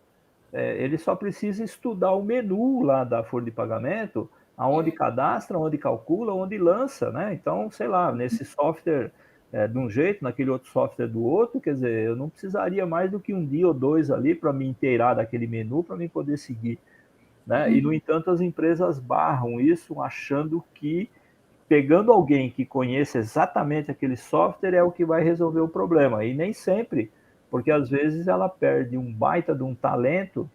A: ele só precisa estudar o menu lá da folha de pagamento, aonde cadastra, onde calcula, onde lança, né? Então, sei lá, nesse software de um jeito, naquele outro software do outro, quer dizer, eu não precisaria mais do que um dia ou dois ali para me inteirar daquele menu para me poder seguir, né? E no entanto as empresas barram isso, achando que pegando alguém que conheça exatamente aquele software é o que vai resolver o problema. E nem sempre, porque às vezes ela perde um baita de um talento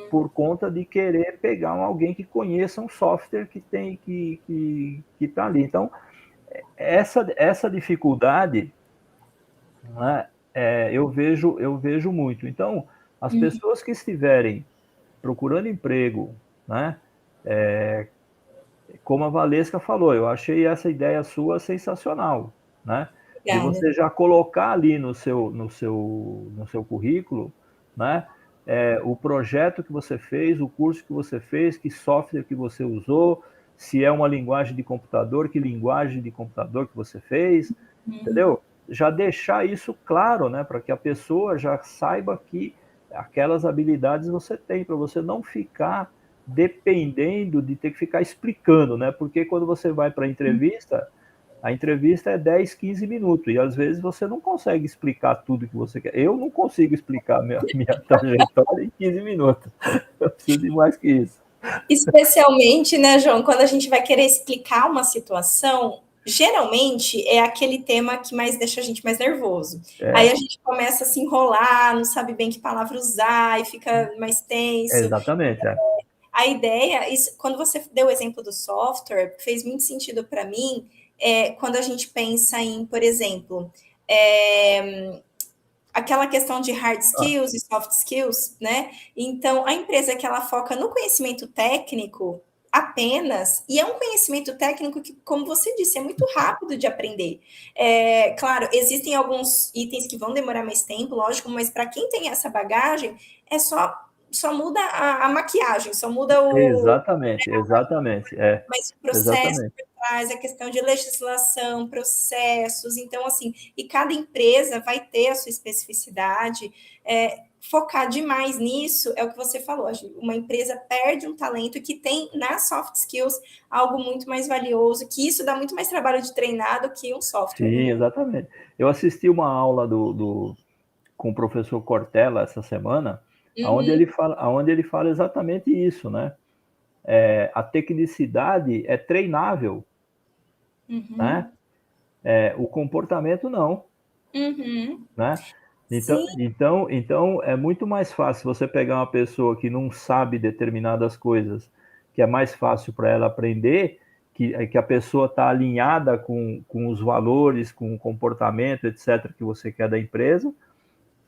A: por conta de querer pegar alguém que conheça um software que tem que está ali. Então, essa dificuldade, né, eu vejo muito. Então, as pessoas que estiverem procurando emprego, né, como a Valesca falou, eu achei essa ideia sua sensacional, né? De
B: Obrigada.
A: você já colocar ali no seu currículo, né? O projeto que você fez, o curso que você fez, que software que você usou, se é uma linguagem de computador, que linguagem de computador que você fez, entendeu? Já deixar isso claro, né? Para que a pessoa já saiba que aquelas habilidades você tem, para você não ficar dependendo de ter que ficar explicando, né? Porque quando você vai para a entrevista é 10, 15 minutos, e às vezes você não consegue explicar tudo que você quer. Eu não consigo explicar minha trajetória em 15 minutos. Eu preciso de mais que isso.
B: Especialmente, né, João, quando a gente vai querer explicar uma situação, geralmente é aquele tema que mais deixa a gente mais nervoso. Aí a gente começa a se enrolar, não sabe bem que palavra usar e fica mais tenso.
A: Exatamente.
B: A ideia, quando você deu o exemplo do software, fez muito sentido para mim, quando a gente pensa em, por exemplo, aquela questão de hard skills e soft skills, né? Então, a empresa que ela foca no conhecimento técnico apenas, e é um conhecimento técnico que, como você disse, é muito rápido de aprender. Claro, existem alguns itens que vão demorar mais tempo, lógico, mas para quem tem essa bagagem, é só muda a maquiagem, só muda
A: Exatamente, exatamente,
B: mas o processo
A: exatamente.
B: por trás, a questão de legislação, processos, então, assim, e cada empresa vai ter a sua especificidade, focar demais nisso é o que você falou, uma empresa perde um talento que tem nas soft skills algo muito mais valioso, que isso dá muito mais trabalho de treinar do que um software,
A: Sim,
B: né?
A: exatamente. Eu assisti uma aula com o professor Cortella essa semana,
B: Uhum,
A: onde ele fala exatamente isso, né? A tecnicidade é treinável, né?
B: uhum,
A: O comportamento não,
B: uhum.
A: né? Então,
B: Sim,
A: então é muito mais fácil você pegar uma pessoa que não sabe determinadas coisas, que é mais fácil para ela aprender, que a pessoa está alinhada com os valores, com o comportamento, etc., que você quer da empresa,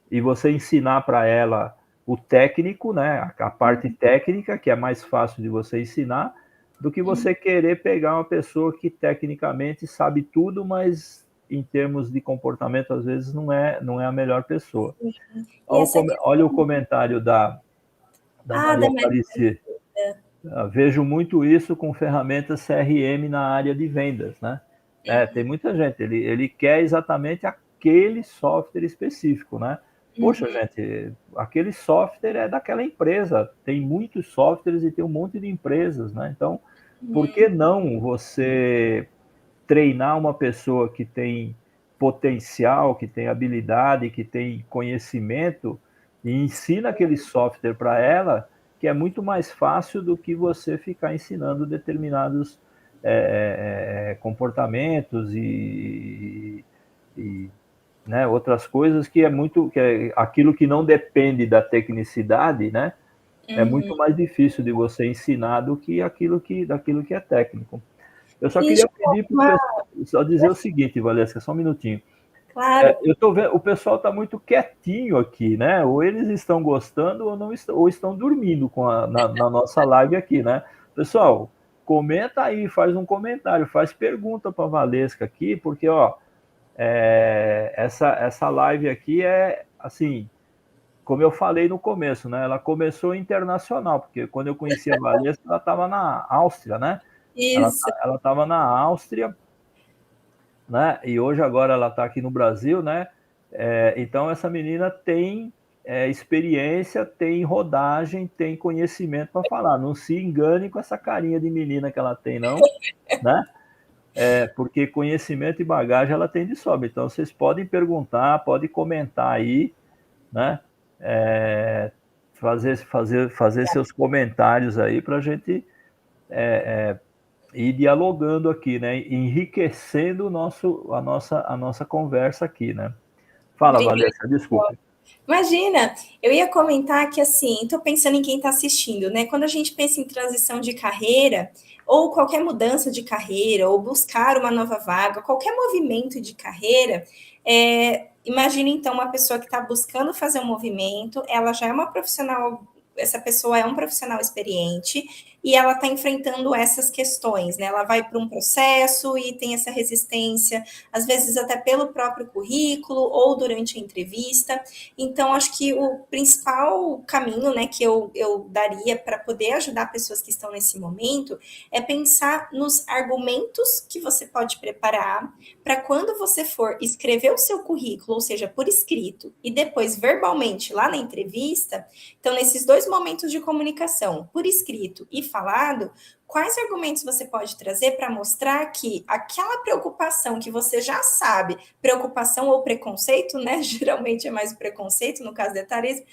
A: e você ensinar para ela o técnico, né, a parte técnica, que é mais fácil de você ensinar, do que você querer pegar uma pessoa que tecnicamente sabe tudo, mas em termos de comportamento, às vezes, não é a melhor pessoa.
B: e essa
A: Olha o
B: questão
A: comentário da Maria
B: da
A: Aparecida. Vejo muito isso com ferramentas CRM na área de vendas, né? Tem muita gente, ele quer exatamente aquele software específico, né? Poxa, gente, aquele software é daquela empresa, tem muitos softwares e tem um monte de empresas, né? Então, por que não você treinar uma pessoa que tem potencial, que tem habilidade, que tem conhecimento e ensina aquele software para ela, que é muito mais fácil do que você ficar ensinando determinados comportamentos e né, outras coisas que é aquilo que não depende da tecnicidade, né? É muito mais difícil de você ensinar do que daquilo que é técnico. Eu só
B: e
A: queria pedir para o
B: uma,
A: pessoal, só dizer o seguinte, Valesca, só um minutinho.
B: claro,
A: Eu estou vendo, o pessoal está muito quietinho aqui, né? Ou eles estão gostando ou não estão, ou estão dormindo na nossa live aqui, né? Pessoal, comenta aí, faz um comentário, faz pergunta para a Valesca aqui, porque ó, essa live aqui é assim, como eu falei no começo, né? Ela começou internacional, porque quando eu conheci a Valesca, ela estava na Áustria, né?
B: isso.
A: Ela estava na Áustria, né? E hoje agora ela está aqui no Brasil, né? Então essa menina tem experiência, tem rodagem, tem conhecimento para falar. Não se engane com essa carinha de menina que ela tem, não, né? Porque conhecimento e bagagem ela tem de sobra. Então vocês podem perguntar, podem comentar aí, né? Fazer seus comentários aí para a gente ir dialogando aqui, né? Enriquecendo a nossa conversa aqui, né? Fala,
B: Obrigada.
A: Valesca, desculpe.
B: Imagina, eu ia comentar que assim, estou pensando em quem está assistindo, né? Quando a gente pensa em transição de carreira, ou qualquer mudança de carreira, ou buscar uma nova vaga, qualquer movimento de carreira, imagine então uma pessoa que está buscando fazer um movimento, ela já é uma profissional, essa pessoa é um profissional experiente e ela está enfrentando essas questões, né? Ela vai para um processo e tem essa resistência, às vezes até pelo próprio currículo ou durante a entrevista. Então, acho que o principal caminho, né, que eu daria para poder ajudar pessoas que estão nesse momento é pensar nos argumentos que você pode preparar para quando você for escrever o seu currículo, ou seja, por escrito, e depois verbalmente lá na entrevista. Então, nesses dois momentos de comunicação, por escrito e falado, quais argumentos você pode trazer para mostrar que aquela preocupação que você já sabe, preocupação ou preconceito, né? Geralmente é mais o preconceito, no caso de etarismo,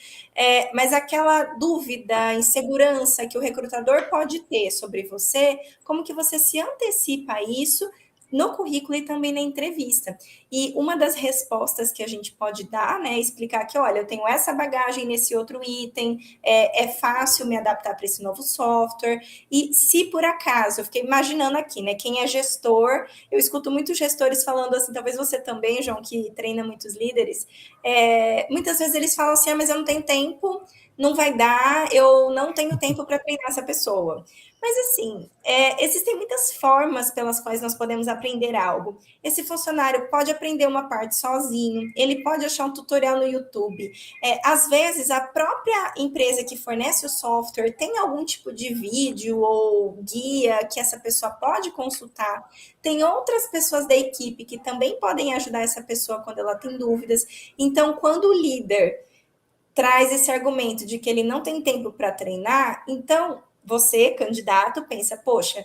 B: mas aquela dúvida, insegurança que o recrutador pode ter sobre você, como que você se antecipa a isso, no currículo e também na entrevista. E uma das respostas que a gente pode dar, né, é explicar que, olha, eu tenho essa bagagem nesse outro item, é fácil me adaptar para esse novo software. E se por acaso, eu fiquei imaginando aqui, né, quem é gestor, eu escuto muitos gestores falando assim, talvez você também, João, que treina muitos líderes, muitas vezes eles falam assim, mas eu não tenho tempo, não vai dar, eu não tenho tempo para treinar essa pessoa. Mas assim, existem muitas formas pelas quais nós podemos aprender algo. Esse funcionário pode aprender uma parte sozinho, ele pode achar um tutorial no YouTube. Às vezes, a própria empresa que fornece o software tem algum tipo de vídeo ou guia que essa pessoa pode consultar. Tem outras pessoas da equipe que também podem ajudar essa pessoa quando ela tem dúvidas. Então, quando o líder traz esse argumento de que ele não tem tempo para treinar, então você, candidato, pensa, poxa,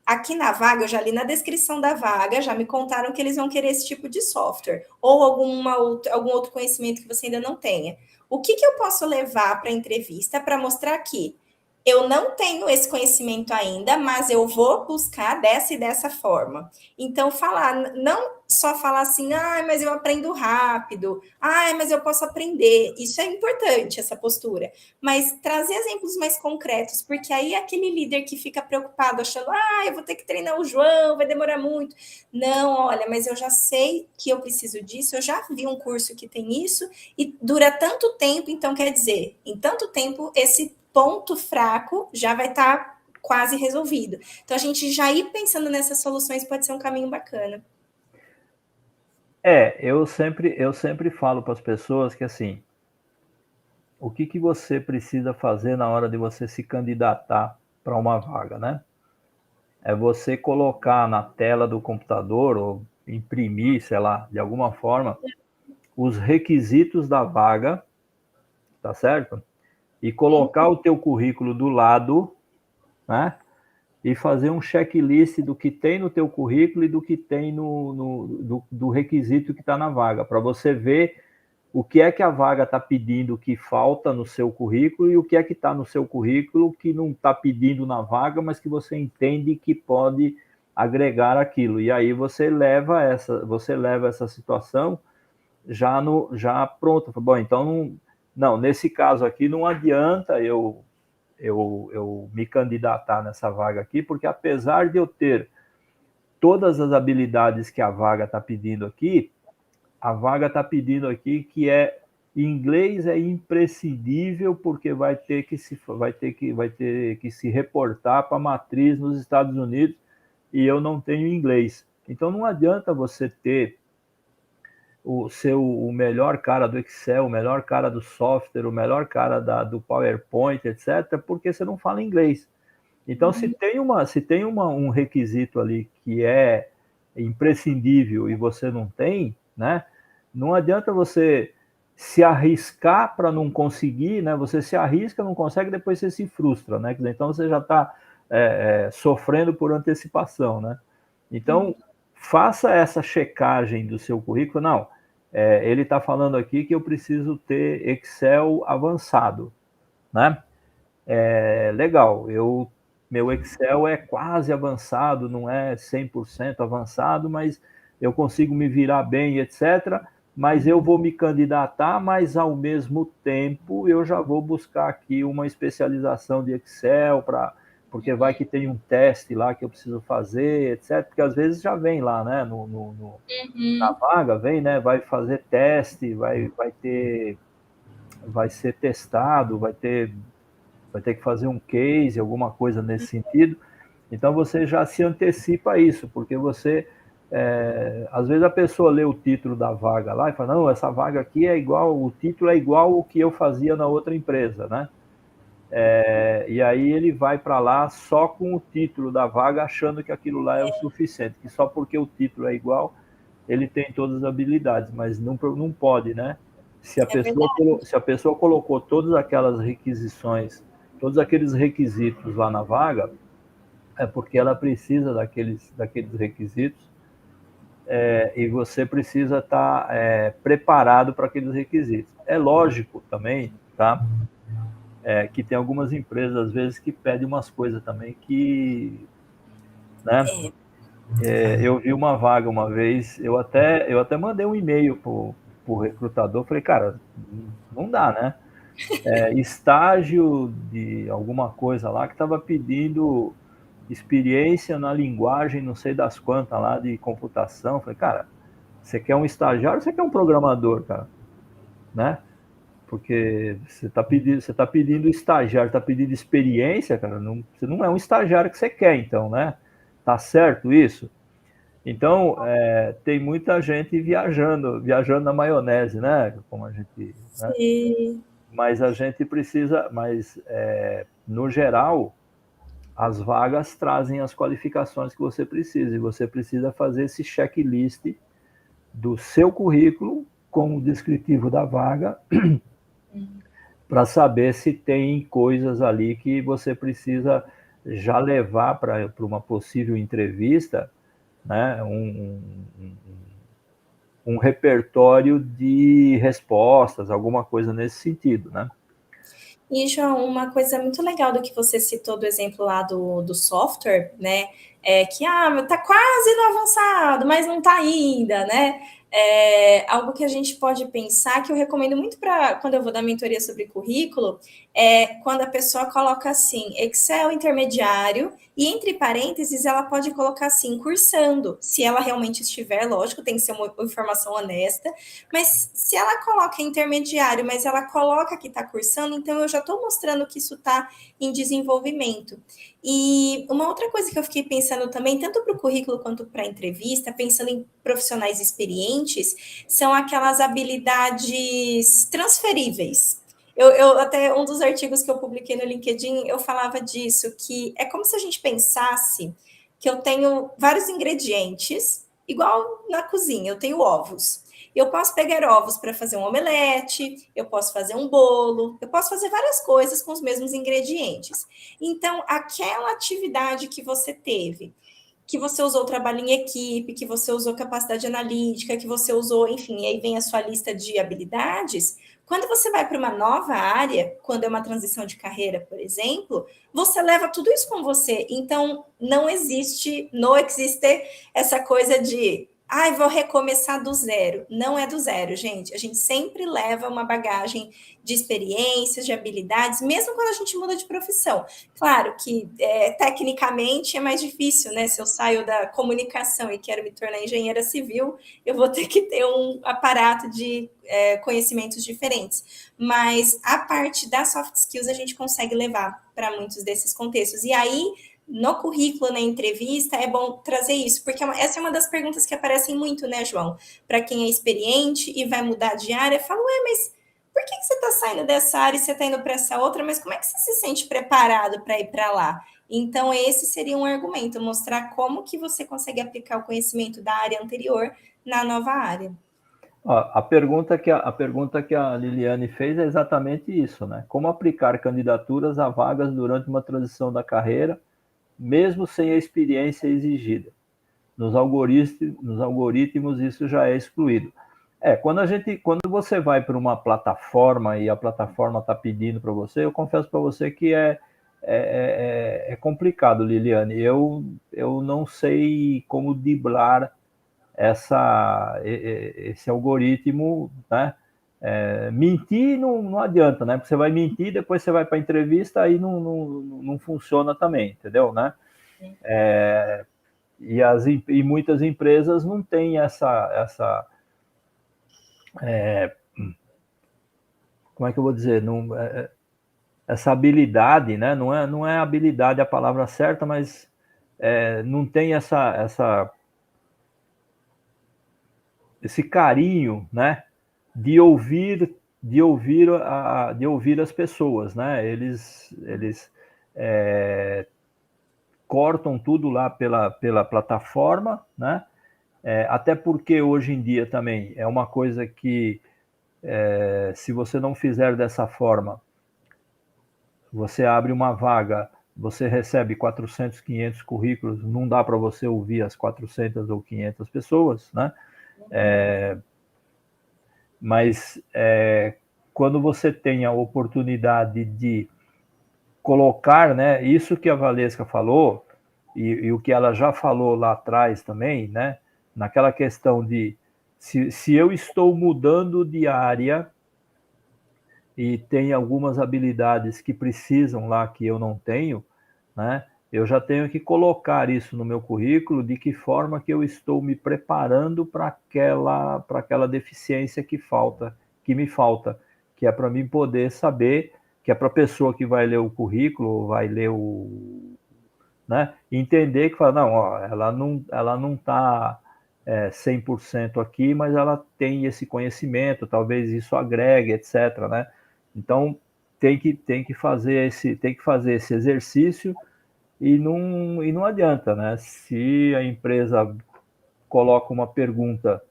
B: aqui na vaga, eu já li na descrição da vaga, já me contaram que eles vão querer esse tipo de software, ou algum outro conhecimento que você ainda não tenha. O que eu posso levar para a entrevista para mostrar que eu não tenho esse conhecimento ainda, mas eu vou buscar dessa e dessa forma. Então, não só falar assim, mas eu aprendo rápido, mas eu posso aprender. Isso é importante, essa postura. Mas trazer exemplos mais concretos, porque aí aquele líder que fica preocupado, achando, eu vou ter que treinar o João, vai demorar muito. Não, olha, mas eu já sei que eu preciso disso, eu já vi um curso que tem isso, e dura tanto tempo, então quer dizer, em tanto tempo, esse ponto fraco já vai estar quase resolvido. Então, a gente já ir pensando nessas soluções pode ser um caminho bacana.
A: Eu sempre falo para as pessoas que, assim, o que você precisa fazer na hora de você se candidatar para uma vaga, né? É você colocar na tela do computador ou imprimir, sei lá, de alguma forma, os requisitos da vaga, tá certo? E colocar o teu currículo do lado, né? E fazer um checklist do que tem no teu currículo e do que tem do requisito que está na vaga, para você ver o que é que a vaga está pedindo que falta no seu currículo e o que é que está no seu currículo que não está pedindo na vaga, mas que você entende que pode agregar aquilo. E aí você leva essa situação já pronta. Bom, então não, nesse caso aqui não adianta eu me candidatar nessa vaga aqui, porque apesar de eu ter todas as habilidades que a vaga está pedindo aqui, a vaga está pedindo aqui que inglês é imprescindível, porque vai ter que se reportar para a matriz nos Estados Unidos e eu não tenho inglês. Então não adianta você ter o melhor cara do Excel, o melhor cara do software, o melhor cara do PowerPoint, etc., porque você não fala inglês. Então, se tem um requisito ali que é imprescindível e você não tem, né? Não adianta você se arriscar para não conseguir, né? Você se arrisca, não consegue, depois você se frustra, né? Então você já está sofrendo por antecipação, né? Então, faça essa checagem do seu currículo. Não, ele está falando aqui que eu preciso ter Excel avançado, né? Legal, meu Excel é quase avançado, não é 100% avançado, mas eu consigo me virar bem, etc. Mas eu vou me candidatar, mas ao mesmo tempo eu já vou buscar aqui uma especialização de Excel, porque vai que tem um teste lá que eu preciso fazer, etc. Porque às vezes já vem lá, né? Na vaga, vem, né? Vai fazer teste, vai ser testado, vai ter que fazer um case, alguma coisa nesse sentido. Então você já se antecipa a isso, porque às vezes a pessoa lê o título da vaga lá e fala, não, essa vaga aqui o título é igual ao que eu fazia na outra empresa, né? E aí ele vai para lá só com o título da vaga, achando que aquilo lá é o suficiente, que só porque o título é igual, ele tem todas as habilidades, mas não pode, né? Se a pessoa colocou todas aquelas requisições, todos aqueles requisitos lá na vaga, é porque ela precisa daqueles requisitos, e você precisa estar preparado para aqueles requisitos. É lógico também, tá? Que tem algumas empresas, às vezes, que pedem umas coisas também que, né? Eu vi uma vaga uma vez, eu até mandei um e-mail pro recrutador, falei, cara, não dá, né? Estágio de alguma coisa lá que estava pedindo experiência na linguagem, não sei das quantas lá, de computação. Falei, cara, você quer um estagiário ou você quer um programador, cara? Né? Porque você tá pedindo estagiário, está pedindo experiência, cara, você não é um estagiário que você quer, então, né? Tá certo isso? Então, tem muita gente viajando na maionese, né? Como a gente, né?
B: Sim.
A: Mas a gente precisa, no geral, as vagas trazem as qualificações que você precisa, e você precisa fazer esse checklist do seu currículo com o descritivo da vaga para saber se tem coisas ali que você precisa já levar para uma possível entrevista, né? Um repertório de respostas, alguma coisa nesse sentido, né?
B: E, João, uma coisa muito legal do que você citou do exemplo lá do software, né? É que tá quase no avançado, mas não tá ainda, né? Algo que a gente pode pensar, que eu recomendo muito para quando eu vou dar mentoria sobre currículo, é quando a pessoa coloca assim, Excel intermediário, e entre parênteses ela pode colocar assim, cursando, se ela realmente estiver, lógico, tem que ser uma informação honesta, mas se ela coloca intermediário, mas ela coloca que está cursando, então eu já estou mostrando que isso está em desenvolvimento. E uma outra coisa que eu fiquei pensando também, tanto para o currículo quanto para a entrevista, pensando em profissionais experientes, são aquelas habilidades transferíveis. Eu até um dos artigos que eu publiquei no LinkedIn, eu falava disso, que é como se a gente pensasse que eu tenho vários ingredientes, igual na cozinha, eu tenho ovos. Eu posso pegar ovos para fazer um omelete, eu posso fazer um bolo, eu posso fazer várias coisas com os mesmos ingredientes. Então, aquela atividade que você teve, que você usou trabalho em equipe, que você usou capacidade analítica, que você usou, enfim, aí vem a sua lista de habilidades. Quando você vai para uma nova área, quando é uma transição de carreira, por exemplo, você leva tudo isso com você. Então, não existe essa coisa de vou recomeçar do zero. Não é do zero, gente. A gente sempre leva uma bagagem de experiências, de habilidades, mesmo quando a gente muda de profissão. Claro que tecnicamente é mais difícil, né? Se eu saio da comunicação e quero me tornar engenheira civil, eu vou ter que ter um aparato de conhecimentos diferentes. Mas a parte das soft skills a gente consegue levar para muitos desses contextos. E aí, no currículo, na entrevista, é bom trazer isso, porque essa é uma das perguntas que aparecem muito, né, João? Para quem é experiente e vai mudar de área, fala, mas por que você está saindo dessa área e você está indo para essa outra? Mas como é que você se sente preparado para ir para lá? Então, esse seria um argumento, mostrar como que você consegue aplicar o conhecimento da área anterior na nova área.
A: A pergunta que a Liliane fez é exatamente isso, né? Como aplicar candidaturas a vagas durante uma transição da carreira, mesmo sem a experiência exigida? Nos algoritmos isso já é excluído. Quando você vai para uma plataforma e a plataforma está pedindo para você, eu confesso para você que é complicado, Liliane. Eu não sei como driblar esse algoritmo, né? Mentir não adianta, né? Porque você vai mentir, depois você vai para a entrevista, aí não funciona também, entendeu, né? E muitas empresas não têm como é que eu vou dizer, essa habilidade, né? Não é habilidade a palavra certa, mas não tem esse carinho, né? De ouvir as pessoas, né? Eles cortam tudo lá pela plataforma, né? Até porque hoje em dia também é uma coisa que, se você não fizer dessa forma, você abre uma vaga, você recebe 400, 500 currículos, não dá para você ouvir as 400 ou 500 pessoas, né? Mas quando você tem a oportunidade de colocar, né, isso que a Valesca falou, e o que ela já falou lá atrás também, né? Naquela questão de se eu estou mudando de área e tem algumas habilidades que precisam lá que eu não tenho, né? Eu já tenho que colocar isso no meu currículo, de que forma que eu estou me preparando para aquela deficiência que me falta, que é para mim poder saber, que é para a pessoa que vai ler o currículo, vai ler o, né? Entender que fala, não, ó, ela não está 100% aqui, mas ela tem esse conhecimento, talvez isso agregue, etc., né? Então tem que fazer esse exercício e não adianta, né? Se a empresa coloca uma pergunta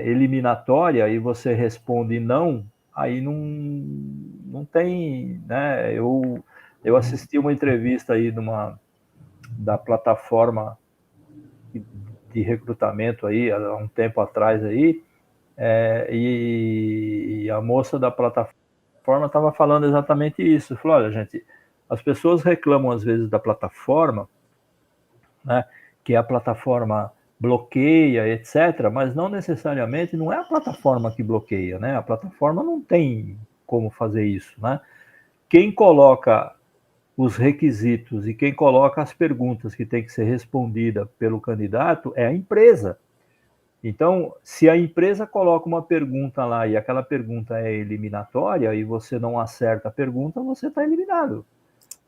A: eliminatória e você responde não, aí não tem, né? Eu assisti uma entrevista aí da plataforma de recrutamento aí há um tempo atrás aí, e a moça da plataforma estava falando exatamente isso. Falou, olha, gente, as pessoas reclamam às vezes da plataforma, né, que a plataforma bloqueia, etc., mas não necessariamente não é a plataforma que bloqueia, né? A plataforma não tem como fazer isso, né? Quem coloca os requisitos e quem coloca as perguntas que tem que ser respondida pelo candidato é a empresa. Então, se a empresa coloca uma pergunta lá e aquela pergunta é eliminatória e você não acerta a pergunta, você está eliminado.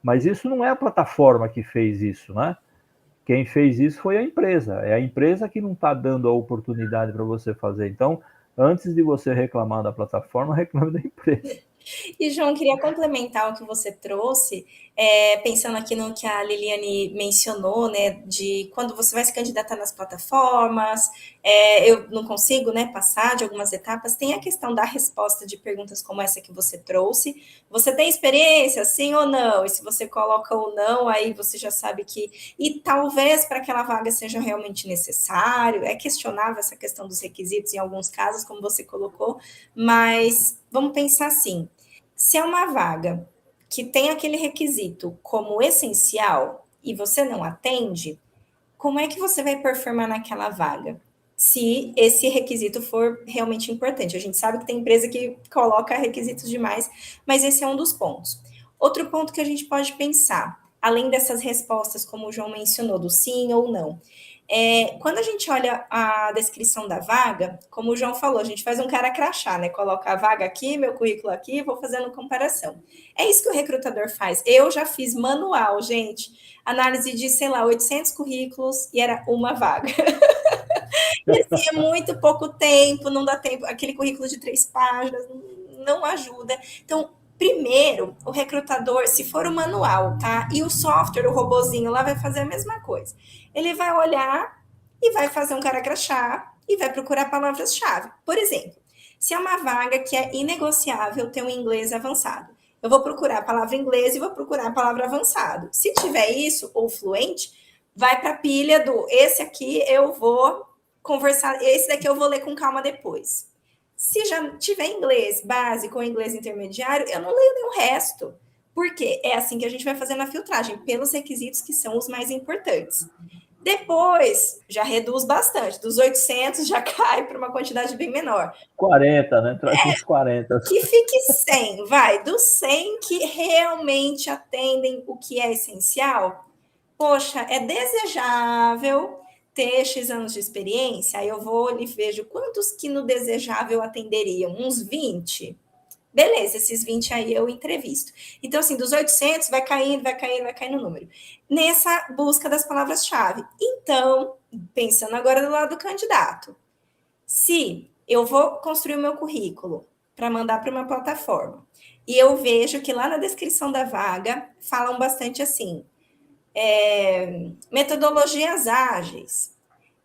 A: Mas isso não é a plataforma que fez isso, né? Quem fez isso foi a empresa. É a empresa que não está dando a oportunidade para você fazer. Então, antes de você reclamar da plataforma, reclame da empresa.
B: E, João, queria complementar o que você trouxe, pensando aqui no que a Liliane mencionou, né, de quando você vai se candidatar nas plataformas, eu não consigo, né, passar de algumas etapas, tem a questão da resposta de perguntas como essa que você trouxe. Você tem experiência, sim ou não? E se você coloca ou não, aí você já sabe que... E talvez para aquela vaga seja realmente necessário, é questionável essa questão dos requisitos em alguns casos, como você colocou, mas vamos pensar assim, se é uma vaga que tem aquele requisito como essencial e você não atende, como é que você vai performar naquela vaga? Se esse requisito for realmente importante. A gente sabe que tem empresa que coloca requisitos demais, mas esse é um dos pontos. Outro ponto que a gente pode pensar, além dessas respostas, como o João mencionou, do sim ou não, quando a gente olha a descrição da vaga, como o João falou, a gente faz um cara crachá, né? Coloca a vaga aqui, meu currículo aqui, vou fazendo comparação. É isso que o recrutador faz. Eu já fiz manual, gente. Análise de, sei lá, 800 currículos e era uma vaga. E assim, é muito pouco tempo, não dá tempo. Aquele currículo de 3 páginas não ajuda. Então, primeiro, o recrutador, se for o manual, tá? E o software, o robozinho lá vai fazer a mesma coisa. Ele vai olhar e vai fazer um cara crachá e vai procurar palavras-chave. Por exemplo, se é uma vaga que é inegociável ter um inglês avançado, eu vou procurar a palavra inglês e vou procurar a palavra avançado. Se tiver isso, ou fluente, vai para a pilha do esse aqui eu vou conversar, esse daqui eu vou ler com calma depois. Se já tiver inglês básico ou inglês intermediário, eu não leio nem o resto. Porque é assim que a gente vai fazendo a filtragem, pelos requisitos que são os mais importantes. Depois, já reduz bastante. Dos 800 já cai para uma quantidade bem menor.
A: 40, né? Traz uns 40.
B: Que fique 100, vai. Dos 100 que realmente atendem o que é essencial, poxa, é desejável ter X anos de experiência, aí eu vou e vejo quantos que no desejável atenderiam, uns 20. Beleza, esses 20 aí eu entrevisto. Então, assim, dos 800 vai caindo, vai caindo, vai caindo o número. Nessa busca das palavras-chave. Então, pensando agora do lado do candidato, se eu vou construir o meu currículo para mandar para uma plataforma e eu vejo que lá na descrição da vaga falam bastante assim, metodologias ágeis.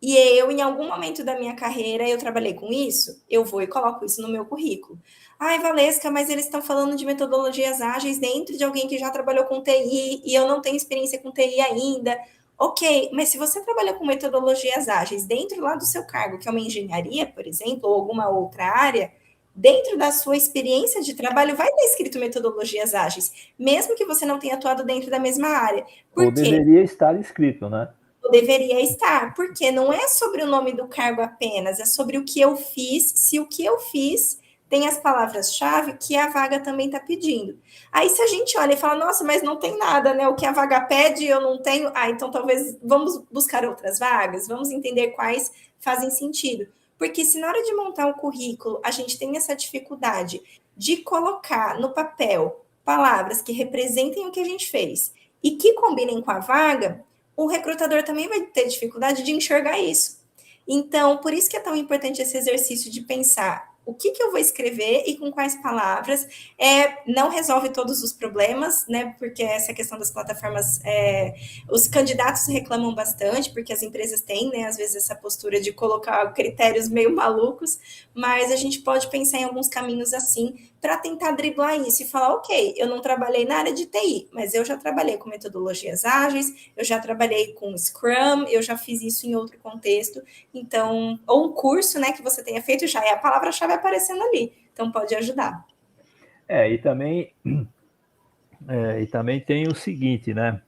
B: E eu, em algum momento da minha carreira, eu trabalhei com isso, eu vou e coloco isso no meu currículo. Ai, Valesca, mas eles estão falando de metodologias ágeis dentro de alguém que já trabalhou com TI e eu não tenho experiência com TI ainda. Ok, mas se você trabalha com metodologias ágeis dentro lá do seu cargo, que é uma engenharia, por exemplo, ou alguma outra área, dentro da sua experiência de trabalho, vai estar escrito metodologias ágeis, mesmo que você não tenha atuado dentro da mesma área.
A: Ou deveria estar escrito, né?
B: Deveria estar, porque não é sobre o nome do cargo apenas, é sobre o que eu fiz, se o que eu fiz tem as palavras-chave que a vaga também está pedindo. Aí se a gente olha e fala, nossa, mas não tem nada, né? O que a vaga pede eu não tenho, então talvez vamos buscar outras vagas, vamos entender quais fazem sentido. Porque se na hora de montar um currículo a gente tem essa dificuldade de colocar no papel palavras que representem o que a gente fez e que combinem com a vaga, o recrutador também vai ter dificuldade de enxergar isso. Então, por isso que é tão importante esse exercício de pensar o que eu vou escrever e com quais palavras. Não resolve todos os problemas, né? Porque essa questão das plataformas, os candidatos reclamam bastante, porque as empresas têm, né, às vezes, essa postura de colocar critérios meio malucos, mas a gente pode pensar em alguns caminhos assim para tentar driblar isso e falar, ok, eu não trabalhei na área de TI, mas eu já trabalhei com metodologias ágeis, eu já trabalhei com Scrum, eu já fiz isso em outro contexto, então, ou um curso, né, que você tenha feito, já é a palavra-chave aparecendo ali, então pode ajudar.
A: E também tem o seguinte, né,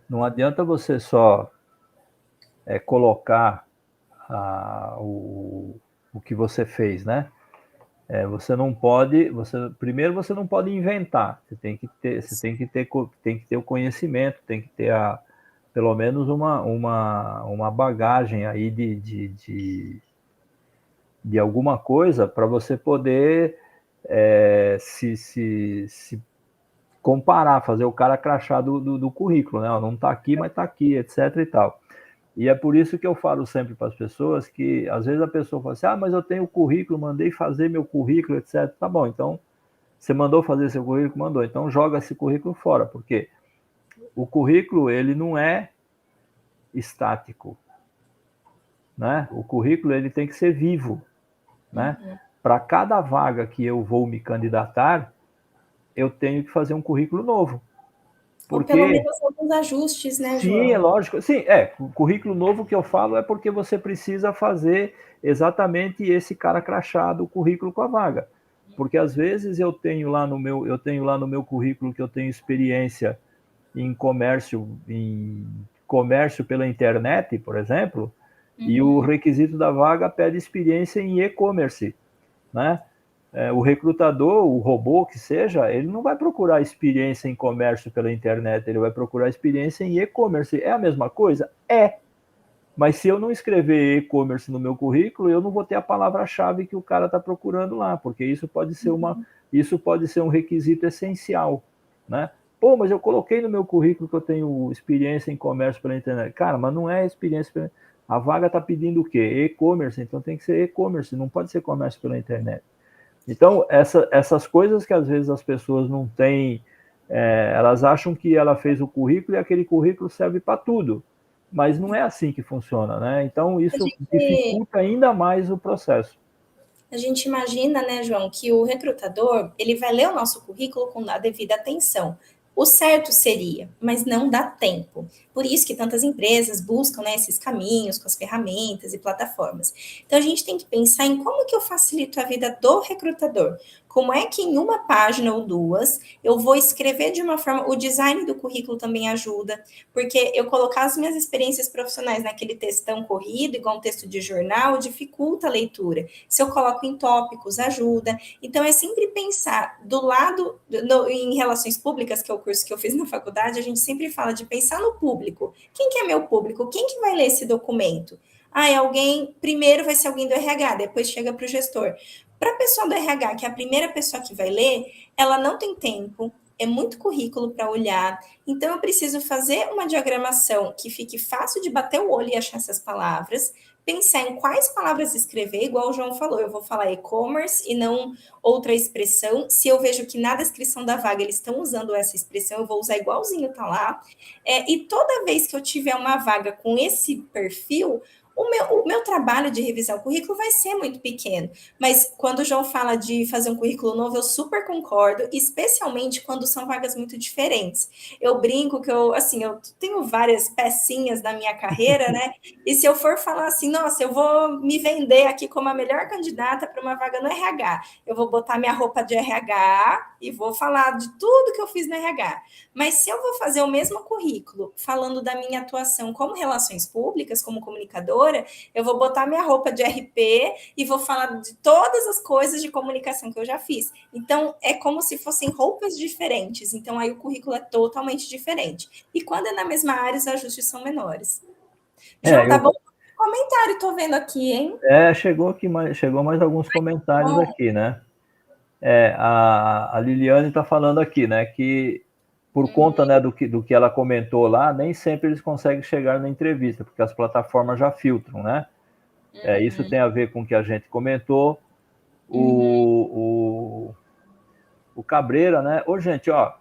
A: não adianta você só colocar o que você fez, né? Você não pode, primeiro você não pode inventar. Você tem que ter o conhecimento, tem que ter pelo menos uma bagagem aí de alguma coisa para você poder se comparar, fazer o cara crachar do currículo, né? Não está aqui, mas está aqui, etc. e tal. E é por isso que eu falo sempre para as pessoas que, às vezes a pessoa fala assim, mas eu tenho o currículo, mandei fazer meu currículo, etc. Tá bom, então, você mandou fazer seu currículo? Mandou. Então, joga esse currículo fora, porque o currículo, ele não é estático, né? O currículo, ele tem que ser vivo, né? Uhum. Para cada vaga que eu vou me candidatar, eu tenho que fazer um currículo novo.
B: Porque... Ou pelo menos alguns ajustes, né, João?
A: Sim, é lógico. Sim, o currículo novo que eu falo é porque você precisa fazer exatamente esse cara crachado, o currículo com a vaga. Porque às vezes eu tenho lá no meu currículo que eu tenho experiência em comércio pela internet, por exemplo, e o requisito da vaga pede experiência em e-commerce, né? O recrutador, o robô que seja, ele não vai procurar experiência em comércio pela internet, ele vai procurar experiência em e-commerce. É a mesma coisa? Mas se eu não escrever e-commerce no meu currículo, eu não vou ter a palavra-chave que o cara está procurando lá, porque isso pode ser um requisito essencial, né? Mas eu coloquei no meu currículo que eu tenho experiência em comércio pela internet. Cara, mas não é experiência pela... A vaga está pedindo o quê? E-commerce, então tem que ser e-commerce, não pode ser comércio pela internet. Então, essas coisas que às vezes as pessoas não têm, elas acham que ela fez o currículo e aquele currículo serve para tudo, mas não é assim que funciona, né? Então, isso dificulta ainda mais o processo.
B: A gente imagina, né, João, que o recrutador, ele vai ler o nosso currículo com a devida atenção. O certo seria, mas não dá tempo. Por isso que tantas empresas buscam, né, esses caminhos com as ferramentas e plataformas. Então, a gente tem que pensar em como que eu facilito a vida do recrutador. Como é que em uma página ou duas eu vou escrever de uma forma... O design do currículo também ajuda, porque eu colocar as minhas experiências profissionais naquele textão corrido, igual um texto de jornal, dificulta a leitura. Se eu coloco em tópicos, ajuda. Então, é sempre pensar do lado... em relações públicas, que é o curso que eu fiz na faculdade, a gente sempre fala de pensar no público. Quem que é meu público? Quem que vai ler esse documento? Primeiro vai ser alguém do RH, depois chega para o gestor. Para a pessoa do RH, que é a primeira pessoa que vai ler, ela não tem tempo, é muito currículo para olhar, então eu preciso fazer uma diagramação que fique fácil de bater o olho e achar essas palavras, pensar em quais palavras escrever, igual o João falou, eu vou falar e-commerce e não outra expressão. Se eu vejo que na descrição da vaga eles estão usando essa expressão, eu vou usar igualzinho, tá lá. E toda vez que eu tiver uma vaga com esse perfil, O meu trabalho de revisar o currículo vai ser muito pequeno, mas quando o João fala de fazer um currículo novo, eu super concordo, especialmente quando são vagas muito diferentes. Eu brinco que assim, eu tenho várias pecinhas na minha carreira, né? E se eu for falar assim, nossa, eu vou me vender aqui como a melhor candidata para uma vaga no RH, eu vou botar minha roupa de RH e vou falar de tudo que eu fiz no RH. Mas se eu vou fazer o mesmo currículo, falando da minha atuação como relações públicas, como comunicadora, eu vou botar minha roupa de RP e vou falar de todas as coisas de comunicação que eu já fiz. Então, é como se fossem roupas diferentes. Então, aí o currículo é totalmente diferente. E quando é na mesma área, os ajustes são menores. João, tá
A: Eu,
B: bom? Comentário, tô vendo aqui, hein?
A: chegou mais alguns comentários
B: Bom.
A: aqui, né? A Liliane está falando aqui, né, que por conta, né, do que ela comentou lá, nem sempre eles conseguem chegar na entrevista, porque as plataformas já filtram, né? Isso tem a ver com o que a gente comentou. O Cabreira, né? Ô, gente, ó,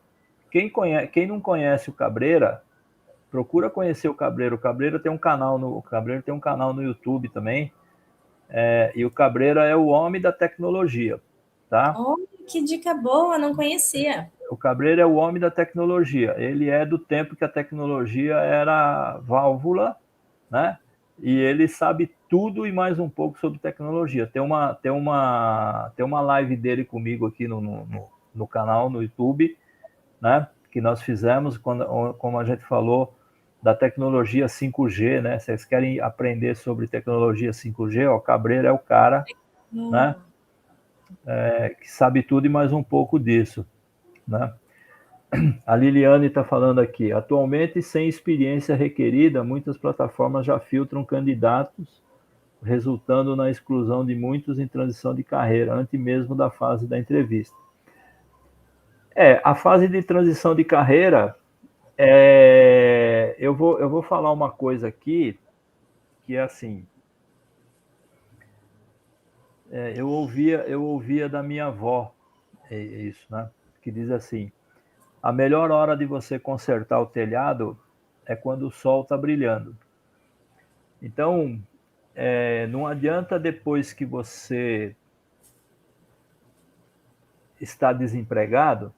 A: quem não conhece o Cabreira, procura conhecer o Cabreira. O Cabreira tem um canal no YouTube também. E o Cabreira é o homem da tecnologia, tá?
B: Oh, que dica boa, não conhecia.
A: O Cabreira é o homem da tecnologia. Ele é do tempo que a tecnologia era válvula, né? E ele sabe tudo e mais um pouco sobre tecnologia. Tem uma live dele comigo aqui no canal, no YouTube, né? Que nós fizemos, como a gente falou, da tecnologia 5G, né? Vocês querem aprender sobre tecnologia 5G? Ó, o Cabreira é o cara, né? Que sabe tudo e mais um pouco disso, né? A Liliane está falando aqui. Atualmente, sem experiência requerida, muitas plataformas já filtram candidatos, resultando na exclusão de muitos em transição de carreira, antes mesmo da fase da entrevista. A fase de transição de carreira, eu vou falar uma coisa aqui, que é assim, eu ouvia da minha avó, isso, né? Que diz assim, a melhor hora de você consertar o telhado é quando o sol está brilhando. Então, não adianta depois que você está desempregado,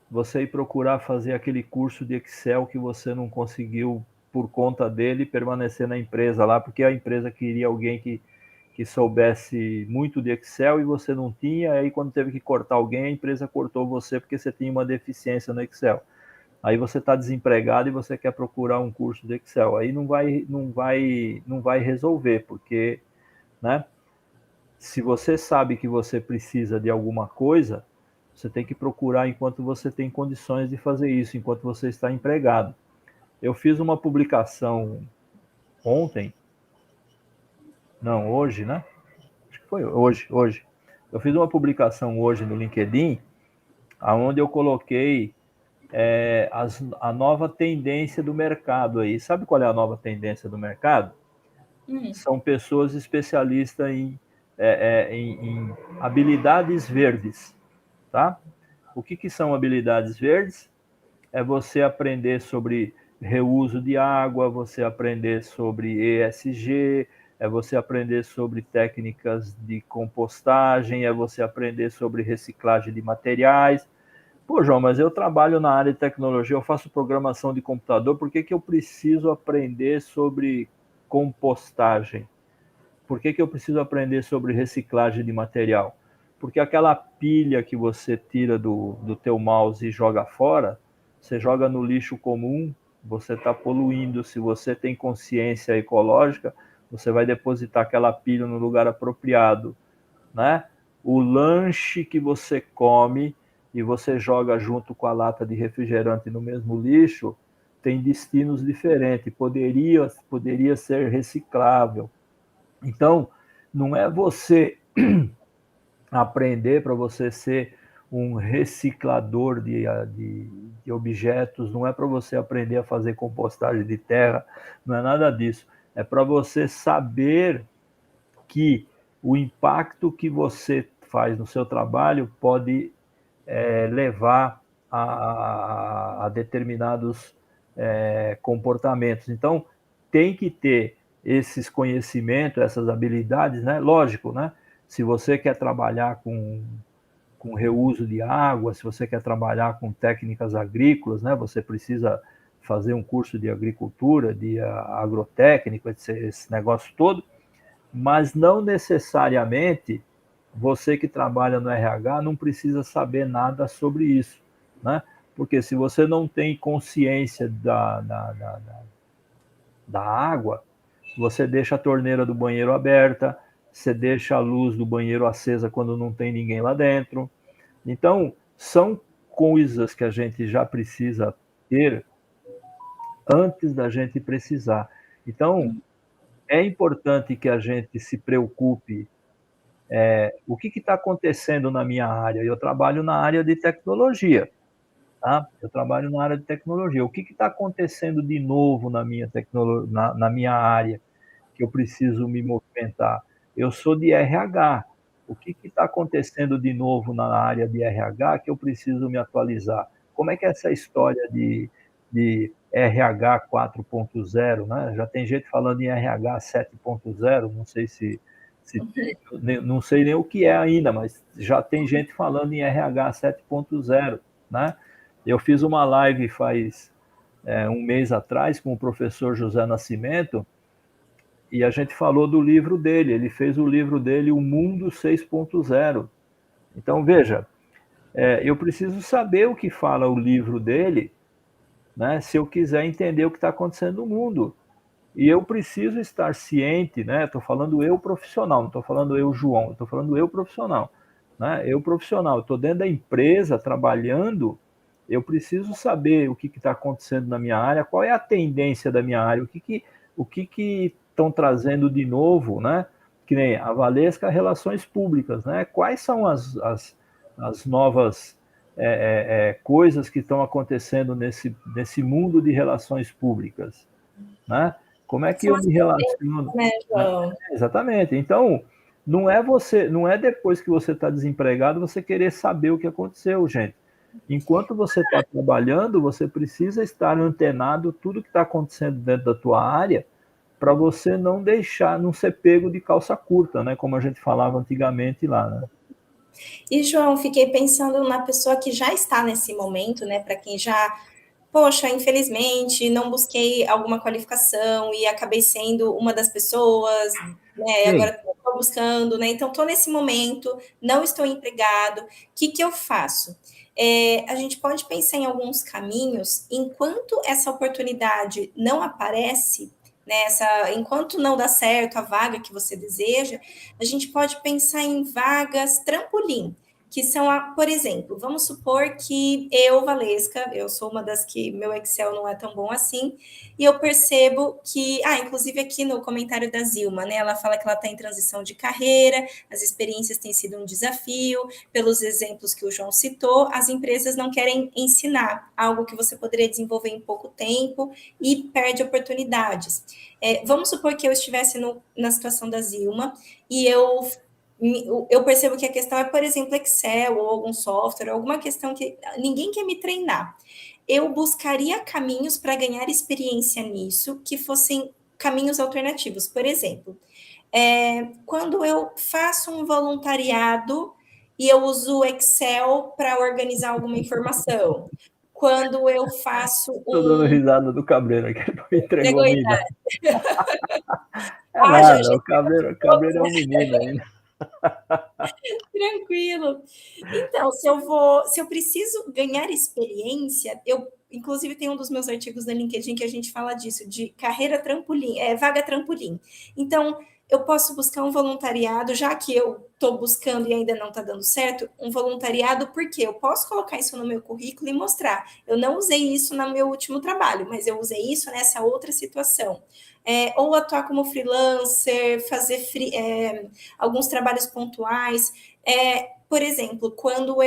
A: você ir procurar fazer aquele curso de Excel que você não conseguiu por conta dele permanecer na empresa lá, porque a empresa queria alguém que soubesse muito de Excel e você não tinha, aí quando teve que cortar alguém, a empresa cortou você porque você tinha uma deficiência no Excel. Aí você está desempregado e você quer procurar um curso de Excel. Aí não vai resolver, porque, né? Se você sabe que você precisa de alguma coisa, você tem que procurar enquanto você tem condições de fazer isso, enquanto você está empregado. Eu fiz uma publicação ontem, não, hoje, né? Acho que foi hoje. Eu fiz uma publicação hoje no LinkedIn, onde eu coloquei a nova tendência do mercado aí. Sabe qual é a nova tendência do mercado? São pessoas especialistas em habilidades verdes, tá? O que são habilidades verdes? É você aprender sobre reuso de água, você aprender sobre ESG, é você aprender sobre técnicas de compostagem, é você aprender sobre reciclagem de materiais. Pô, João, mas eu trabalho na área de tecnologia, eu faço programação de computador, por que eu preciso aprender sobre compostagem? Por que eu preciso aprender sobre reciclagem de material? Porque aquela pilha que você tira do teu mouse e joga fora, você joga no lixo comum, você está poluindo. Se você tem consciência ecológica, você vai depositar aquela pilha no lugar apropriado, né? O lanche que você come e você joga junto com a lata de refrigerante no mesmo lixo tem destinos diferentes, poderia ser reciclável. Então, não é você aprender para você ser um reciclador de objetos, não é para você aprender a fazer compostagem de terra, não é nada disso. É para você saber que o impacto que você faz no seu trabalho pode levar a determinados comportamentos. Então, tem que ter esses conhecimentos, essas habilidades, né? Lógico, né? Se você quer trabalhar com reuso de água, se você quer trabalhar com técnicas agrícolas, né? Você precisa fazer um curso de agricultura, de agrotécnico, esse negócio todo, mas não necessariamente você que trabalha no RH não precisa saber nada sobre isso, né? Porque se você não tem consciência da água, você deixa a torneira do banheiro aberta, você deixa a luz do banheiro acesa quando não tem ninguém lá dentro. Então, são coisas que a gente já precisa ter antes da gente precisar. Então, é importante que a gente se preocupe. O que está acontecendo na minha área? Eu trabalho na área de tecnologia, tá? Eu trabalho na área de tecnologia. O que está acontecendo de novo na minha área que eu preciso me movimentar? Eu sou de RH. O que está acontecendo de novo na área de RH que eu preciso me atualizar? Como é que é essa história de RH 4.0, né? Já tem gente falando em RH 7.0, não sei se tem, não sei nem o que é ainda, mas já tem gente falando em RH 7.0, né? Eu fiz uma live faz um mês atrás com o professor José Nascimento e a gente falou do livro dele. Ele fez o livro dele, O Mundo 6.0. Então, veja, eu preciso saber o que fala o livro dele, né, se eu quiser entender o que está acontecendo no mundo. E eu preciso estar ciente, né? Estou falando eu profissional, não estou falando eu João, estou falando eu profissional, né? Eu profissional, estou dentro da empresa trabalhando, eu preciso saber o que está acontecendo na minha área, qual é a tendência da minha área, o que estão trazendo de novo, né? Que nem a Valesca Relações Públicas, né? Quais são as novas coisas que estão acontecendo nesse mundo de relações públicas, né? Como é que
B: São
A: eu
B: as
A: me relaciono?
B: tendências, né, João?
A: Exatamente. Então, não é depois que você está desempregado você querer saber o que aconteceu, gente. Enquanto você está trabalhando, você precisa estar antenado tudo que está acontecendo dentro da tua área para você não deixar, não ser pego de calça curta, né? Como a gente falava antigamente lá, né?
B: E, João, fiquei pensando na pessoa que já está nesse momento, né? Para quem já, poxa, infelizmente, não busquei alguma qualificação e acabei sendo uma das pessoas, né? E
A: Sim.
B: agora estou buscando, né? Então, estou nesse momento, não estou empregado. O que eu faço? A gente pode pensar em alguns caminhos, enquanto essa oportunidade não aparece, né, enquanto não dá certo a vaga que você deseja, a gente pode pensar em vagas trampolim, que são, por exemplo, vamos supor que eu, Valesca, eu sou uma das que meu Excel não é tão bom assim, e eu percebo que, inclusive aqui no comentário da Zilma, né, ela fala que ela está em transição de carreira, as experiências têm sido um desafio, pelos exemplos que o João citou, as empresas não querem ensinar algo que você poderia desenvolver em pouco tempo e perde oportunidades. Vamos supor que eu estivesse na situação da Zilma e eu percebo que a questão é, por exemplo, Excel ou algum software, alguma questão que ninguém quer me treinar. Eu buscaria caminhos para ganhar experiência nisso que fossem caminhos alternativos. Por exemplo, quando eu faço um voluntariado e eu uso o Excel para organizar alguma informação, quando eu faço
A: Estou dando risada do Cabreiro aqui, ele entregou
B: pegou
A: a
B: a
A: minha idade.
B: idade.
A: É
B: Já,
A: nada,
B: já
A: o Cabreiro é um menino ainda.
B: tranquilo. Então, se eu preciso ganhar experiência, inclusive tem um dos meus artigos no LinkedIn que a gente fala disso, de carreira trampolim, vaga trampolim. Então, eu posso buscar um voluntariado, já que eu estou buscando e ainda não está dando certo, um voluntariado, porque eu posso colocar isso no meu currículo e mostrar. Eu não usei isso no meu último trabalho, mas eu usei isso nessa outra situação. Ou atuar como freelancer, fazer alguns trabalhos pontuais. Por exemplo, quando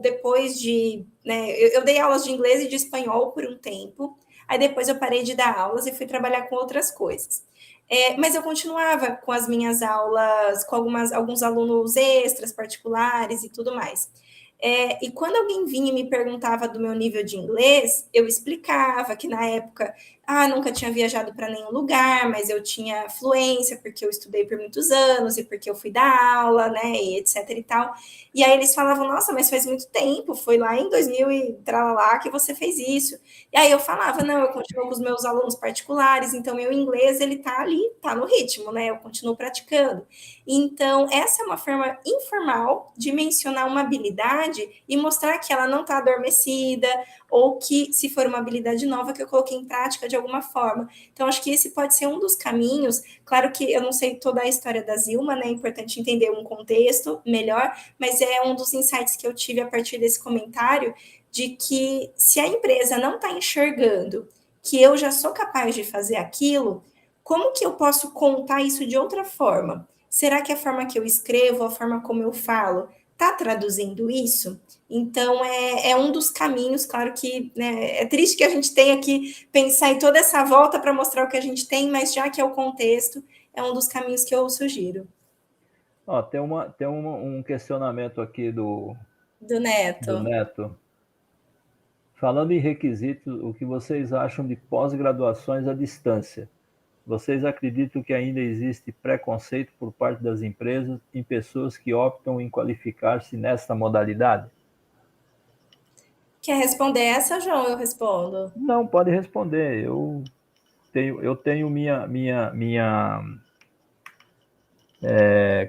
B: depois de, né, eu dei aulas de inglês e de espanhol por um tempo, aí depois eu parei de dar aulas e fui trabalhar com outras coisas. Mas eu continuava com as minhas aulas, com alguns alunos extras, particulares e tudo mais. E quando alguém vinha e me perguntava do meu nível de inglês, eu explicava que na época, nunca tinha viajado para nenhum lugar, mas eu tinha fluência porque eu estudei por muitos anos e porque eu fui dar aula, né, e etc e tal. E aí eles falavam, nossa, mas faz muito tempo, foi lá em 2000 e tralalá que você fez isso. E aí eu falava, não, eu continuo com os meus alunos particulares, então meu inglês, ele tá ali, tá no ritmo, né, eu continuo praticando. Então, essa é uma forma informal de mencionar uma habilidade e mostrar que ela não está adormecida, ou que, se for uma habilidade nova, que eu coloquei em prática de alguma forma. Então, acho que esse pode ser um dos caminhos. Claro que eu não sei toda a história da Zilma, né? É importante entender um contexto melhor, mas é um dos insights que eu tive a partir desse comentário, de que se a empresa não está enxergando que eu já sou capaz de fazer aquilo, como que eu posso contar isso de outra forma? Será que a forma que eu escrevo, a forma como eu falo, está traduzindo isso? Então, é um dos caminhos, claro que, né, é triste que a gente tenha que pensar em toda essa volta para mostrar o que a gente tem, mas já que é o contexto, é um dos caminhos que eu sugiro.
A: Um questionamento aqui
B: Do
A: do
B: Neto.
A: Neto. Falando em requisitos, o que vocês acham de pós-graduações à distância? Vocês acreditam que ainda existe preconceito por parte das empresas em pessoas que optam em qualificar-se nesta modalidade?
B: Quer responder essa, João? Eu respondo.
A: Não, pode responder. Eu tenho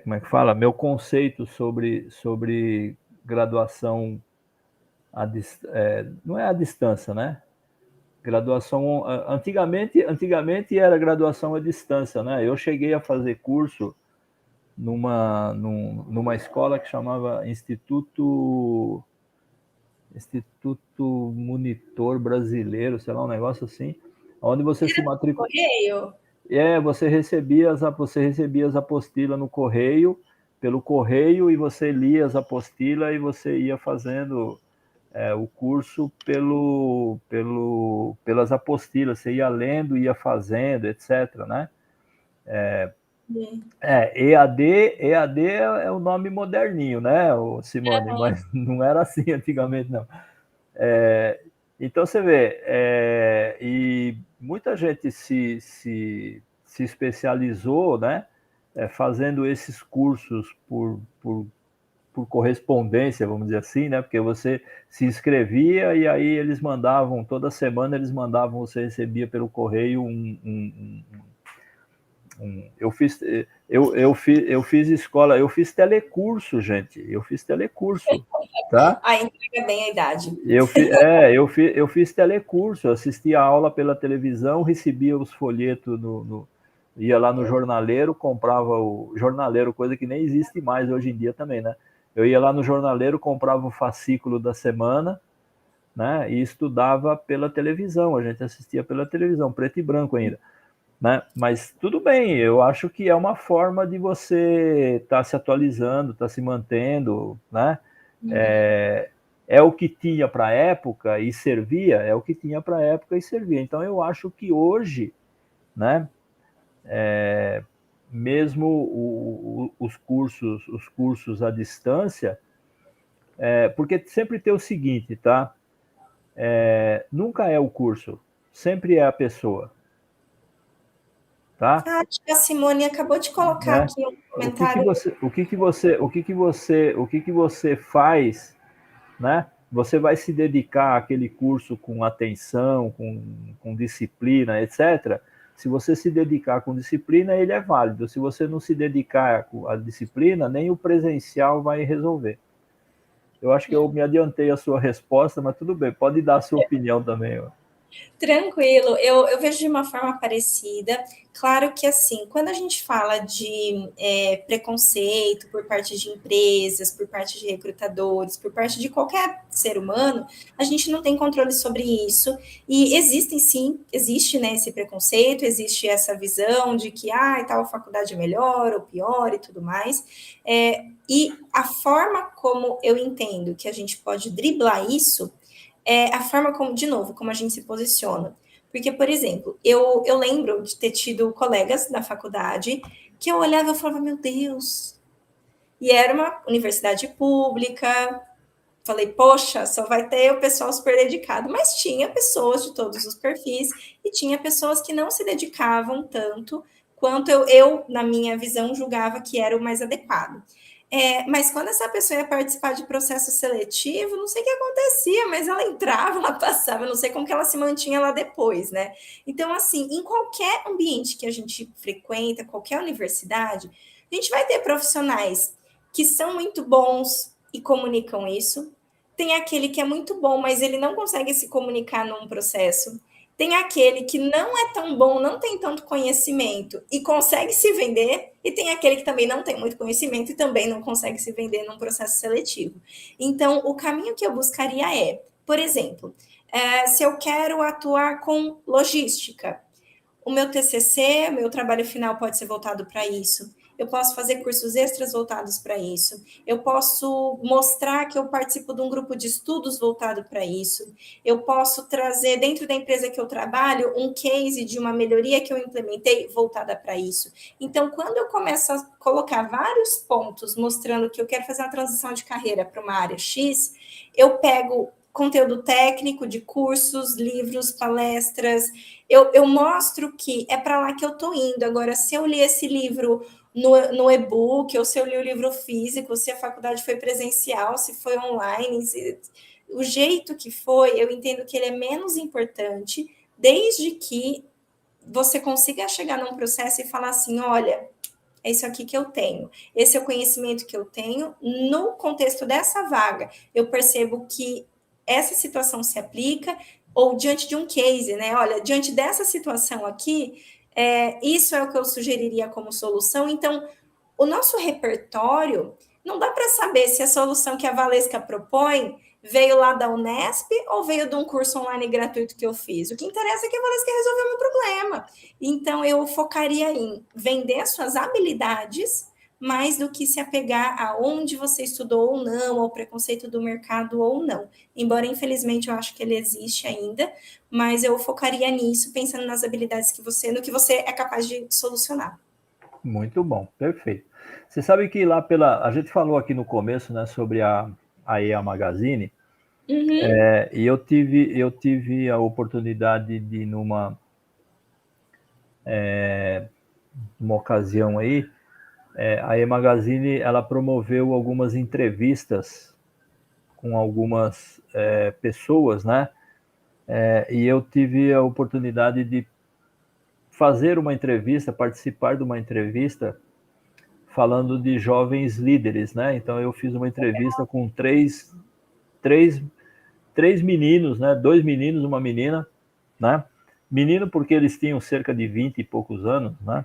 A: como é que fala? Meu conceito sobre graduação não é à distância, né? Graduação, antigamente era graduação à distância, né? Eu cheguei a fazer curso numa escola que chamava Instituto Monitor Brasileiro, sei lá, um negócio assim, onde você se matriculava.
B: Correio?
A: Você recebia as apostilas no correio, pelo correio, e você lia as apostilas e você ia fazendo o curso pelas apostilas, você ia lendo, ia fazendo, etc., né? EAD é o nome moderninho, né, Simone? Mas não era assim antigamente, não. Então você vê, e muita gente se especializou, né, fazendo esses cursos por correspondência, vamos dizer assim, né, porque você se inscrevia e aí eles mandavam, toda semana eles mandavam, você recebia pelo correio eu fiz escola, eu fiz telecurso, gente, eu fiz telecurso, tá?
B: Entrega bem a idade.
A: Eu fiz telecurso, eu assistia a aula pela televisão, recebia os folhetos ia lá no jornaleiro, comprava o jornaleiro, coisa que nem existe mais hoje em dia também, né? Eu ia lá no jornaleiro, comprava o fascículo da semana, né? E estudava pela televisão, a gente assistia pela televisão, preto e branco ainda, né? Mas tudo bem, eu acho que é uma forma de você estar se atualizando, estar se mantendo, né? É o que tinha para a época e servia, é o que tinha para a época e servia. Então eu acho que hoje, né, mesmo os cursos à distância, porque sempre tem o seguinte, tá? Nunca é o curso, sempre é a pessoa, tá?
B: Acho que a Simone acabou de colocar
A: Né?
B: aqui um
A: O que que
B: comentário.
A: você, o que que você, o que que você, o que que você faz, né? Você vai se dedicar àquele curso com atenção, com disciplina, etc. Se você se dedicar com disciplina, ele é válido. Se você não se dedicar à disciplina, nem o presencial vai resolver. Eu acho que eu me adiantei a sua resposta, mas tudo bem, pode dar a sua opinião também.
B: Tranquilo, eu vejo de uma forma parecida. Claro que, assim, quando a gente fala de preconceito por parte de empresas, por parte de recrutadores, por parte de qualquer ser humano, a gente não tem controle sobre isso. E existem, sim, existe, né, esse preconceito, existe essa visão de que tal faculdade é melhor ou pior e tudo mais. E a forma como eu entendo que a gente pode driblar isso é a forma como, de novo, como a gente se posiciona. Porque, por exemplo, eu lembro de ter tido colegas da faculdade que eu olhava e falava, meu Deus. E era uma universidade pública, falei, poxa, só vai ter o pessoal super dedicado. Mas tinha pessoas de todos os perfis e tinha pessoas que não se dedicavam tanto quanto eu na minha visão, julgava que era o mais adequado. Mas quando essa pessoa ia participar de processo seletivo, não sei o que acontecia, mas ela entrava, ela passava, não sei como que ela se mantinha lá depois, né? Então, assim, em qualquer ambiente que a gente frequenta, qualquer universidade, a gente vai ter profissionais que são muito bons e comunicam isso. Tem aquele que é muito bom, mas ele não consegue se comunicar num processo. Tem aquele que não é tão bom, não tem tanto conhecimento e consegue se vender, e tem aquele que também não tem muito conhecimento e também não consegue se vender num processo seletivo. Então, o caminho que eu buscaria é, por exemplo, se eu quero atuar com logística, o meu TCC, o meu trabalho final pode ser voltado para isso. Eu posso fazer cursos extras voltados para isso. Eu posso mostrar que eu participo de um grupo de estudos voltado para isso. Eu posso trazer dentro da empresa que eu trabalho um case de uma melhoria que eu implementei voltada para isso. Então, quando eu começo a colocar vários pontos mostrando que eu quero fazer uma transição de carreira para uma área X, eu pego conteúdo técnico de cursos, livros, palestras. Eu mostro que é para lá que eu estou indo. Agora, se eu li esse livro no e-book, ou se eu li o livro físico, se a faculdade foi presencial, se foi online, o jeito que foi, eu entendo que ele é menos importante, desde que você consiga chegar num processo e falar assim, olha, é isso aqui que eu tenho, esse é o conhecimento que eu tenho, no contexto dessa vaga, eu percebo que essa situação se aplica, ou diante de um case, né? Olha, diante dessa situação aqui, isso é o que eu sugeriria como solução. Então, o nosso repertório, não dá para saber se a solução que a Valesca propõe veio lá da Unesp ou veio de um curso online gratuito que eu fiz. O que interessa é que a Valesca resolveu o meu problema. Então, eu focaria em vender as suas habilidades mais do que se apegar a onde você estudou ou não, ao preconceito do mercado ou não. Embora, infelizmente, eu acho que ele existe ainda, mas eu focaria nisso, pensando nas habilidades no que você é capaz de solucionar.
A: Muito bom, perfeito. Você sabe que lá a gente falou aqui no começo, né, sobre a EA Magazine, e eu tive a oportunidade de numa ocasião aí, a EA Magazine, ela promoveu algumas entrevistas com algumas pessoas, né? E eu tive a oportunidade de fazer uma entrevista, participar de uma entrevista falando de jovens líderes, né? Então eu fiz uma entrevista com três, três meninos, né? Dois meninos, uma menina, né? Menino porque eles tinham cerca de 20 e poucos anos, né?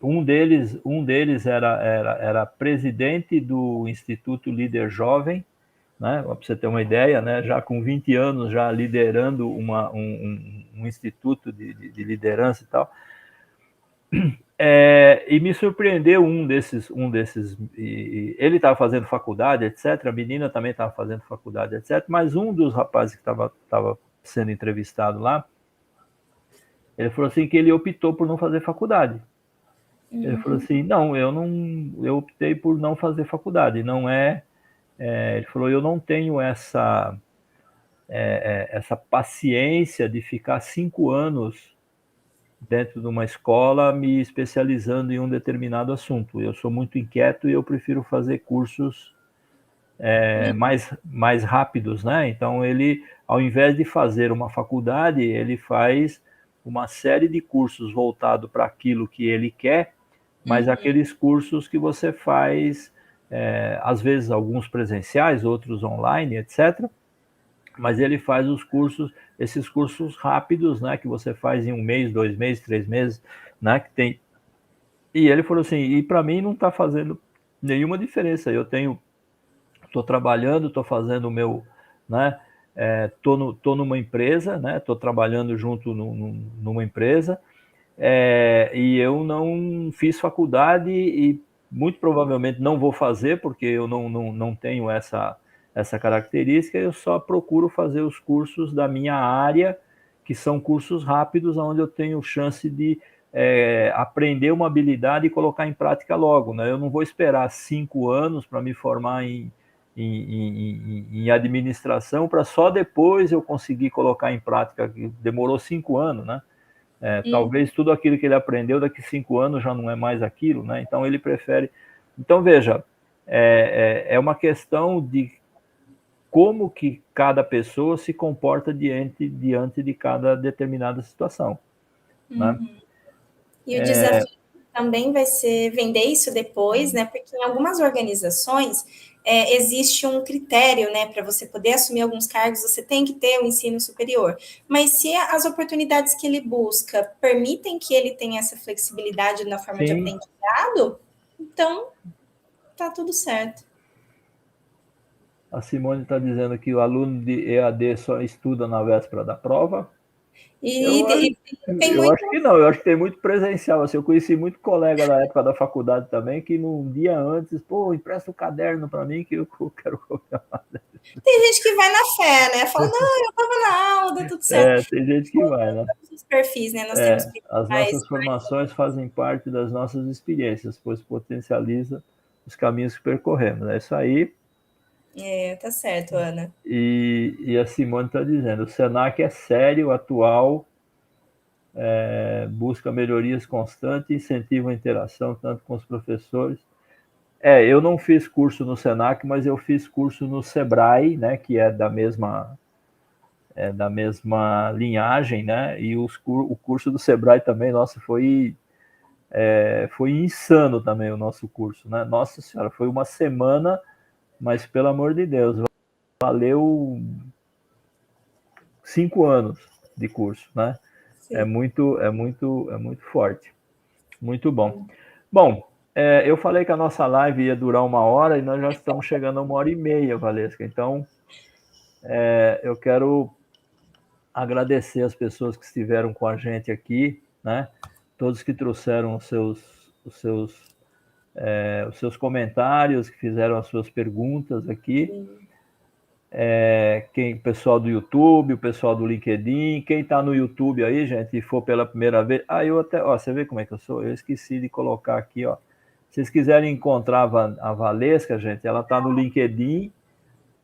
A: Um deles era presidente do Instituto Líder Jovem, né? Para você ter uma ideia, né? Já com 20 anos, já liderando um instituto de liderança e tal. E me surpreendeu um desses ele estava fazendo faculdade, etc. A menina também estava fazendo faculdade, etc. Mas um dos rapazes que estava sendo entrevistado lá, ele falou assim que ele optou por não fazer faculdade. Ele falou assim, não, eu optei por não fazer faculdade. Não ele falou, eu não tenho essa paciência de ficar 5 anos dentro de uma escola me especializando em um determinado assunto. Eu sou muito inquieto e eu prefiro fazer cursos mais rápidos, né? Então ele, ao invés de fazer uma faculdade, ele faz uma série de cursos voltado para aquilo que ele quer, mas aqueles cursos que você faz, às vezes alguns presenciais, outros online, etc. Mas ele faz esses cursos rápidos, né, que você faz em 1 mês, 2 meses, 3 meses, né, que tem. E ele falou assim, e para mim não está fazendo nenhuma diferença. Estou trabalhando, estou fazendo o meu, né, tô numa empresa, né, estou trabalhando junto numa empresa, e eu não fiz faculdade e muito provavelmente não vou fazer porque eu não tenho essa característica, eu só procuro fazer os cursos da minha área, que são cursos rápidos, onde eu tenho chance de aprender uma habilidade e colocar em prática logo, né? Eu não vou esperar 5 anos para me formar em em administração para só depois eu conseguir colocar em prática, que demorou 5 anos, né? Talvez tudo aquilo que ele aprendeu daqui 5 anos já não é mais aquilo, né? Então ele prefere. Então veja, é uma questão de como que cada pessoa se comporta diante de cada determinada situação, né?
B: E o desafio também vai ser vender isso depois, né? Porque em algumas organizações existe um critério, né? Para você poder assumir alguns cargos, você tem que ter o ensino superior. Mas se as oportunidades que ele busca permitem que ele tenha essa flexibilidade na forma de
A: Sim.
B: aprendizado, então tá tudo certo.
A: A Simone está dizendo que o aluno de EAD só estuda na véspera da prova.
B: E tem
A: Eu
B: muito.
A: acho que não, eu acho que tem muito presencial. Assim, eu conheci muito colega da época da faculdade também, que num dia antes, pô, empresta o caderno para mim que eu quero copiar.
B: Tem gente que vai na fé, né? Fala, não, eu estava na aula, deu tudo certo.
A: Tem gente que vai, né?
B: Os perfis, né? Nós temos
A: As
B: mais.
A: nossas formações fazem parte das nossas experiências, pois potencializa os caminhos que percorremos. É isso aí.
B: Tá certo, Ana.
A: E a Simone está dizendo, o Senac é sério, atual, busca melhorias constantes, incentiva a interação tanto com os professores. Eu não fiz curso no Senac, mas eu fiz curso no Sebrae, né, que é da mesma linhagem, né, e o curso do Sebrae também, nossa, foi insano também o nosso curso, né, nossa senhora, foi uma semana, mas pelo amor de Deus, valeu 5 anos de curso, né, é muito forte, muito bom. Bom, eu falei que a nossa live ia durar 1 hora e nós já estamos chegando a 1h30, Valesca. Então, eu quero agradecer as pessoas que estiveram com a gente aqui, né? Todos que trouxeram os seus comentários, que fizeram as suas perguntas aqui. O pessoal do YouTube, o pessoal do LinkedIn, quem está no YouTube aí, gente, e for pela primeira vez, eu até, você vê como é que eu sou? Eu esqueci de colocar aqui, ó. Se vocês quiserem encontrar a Valesca, gente, ela está no LinkedIn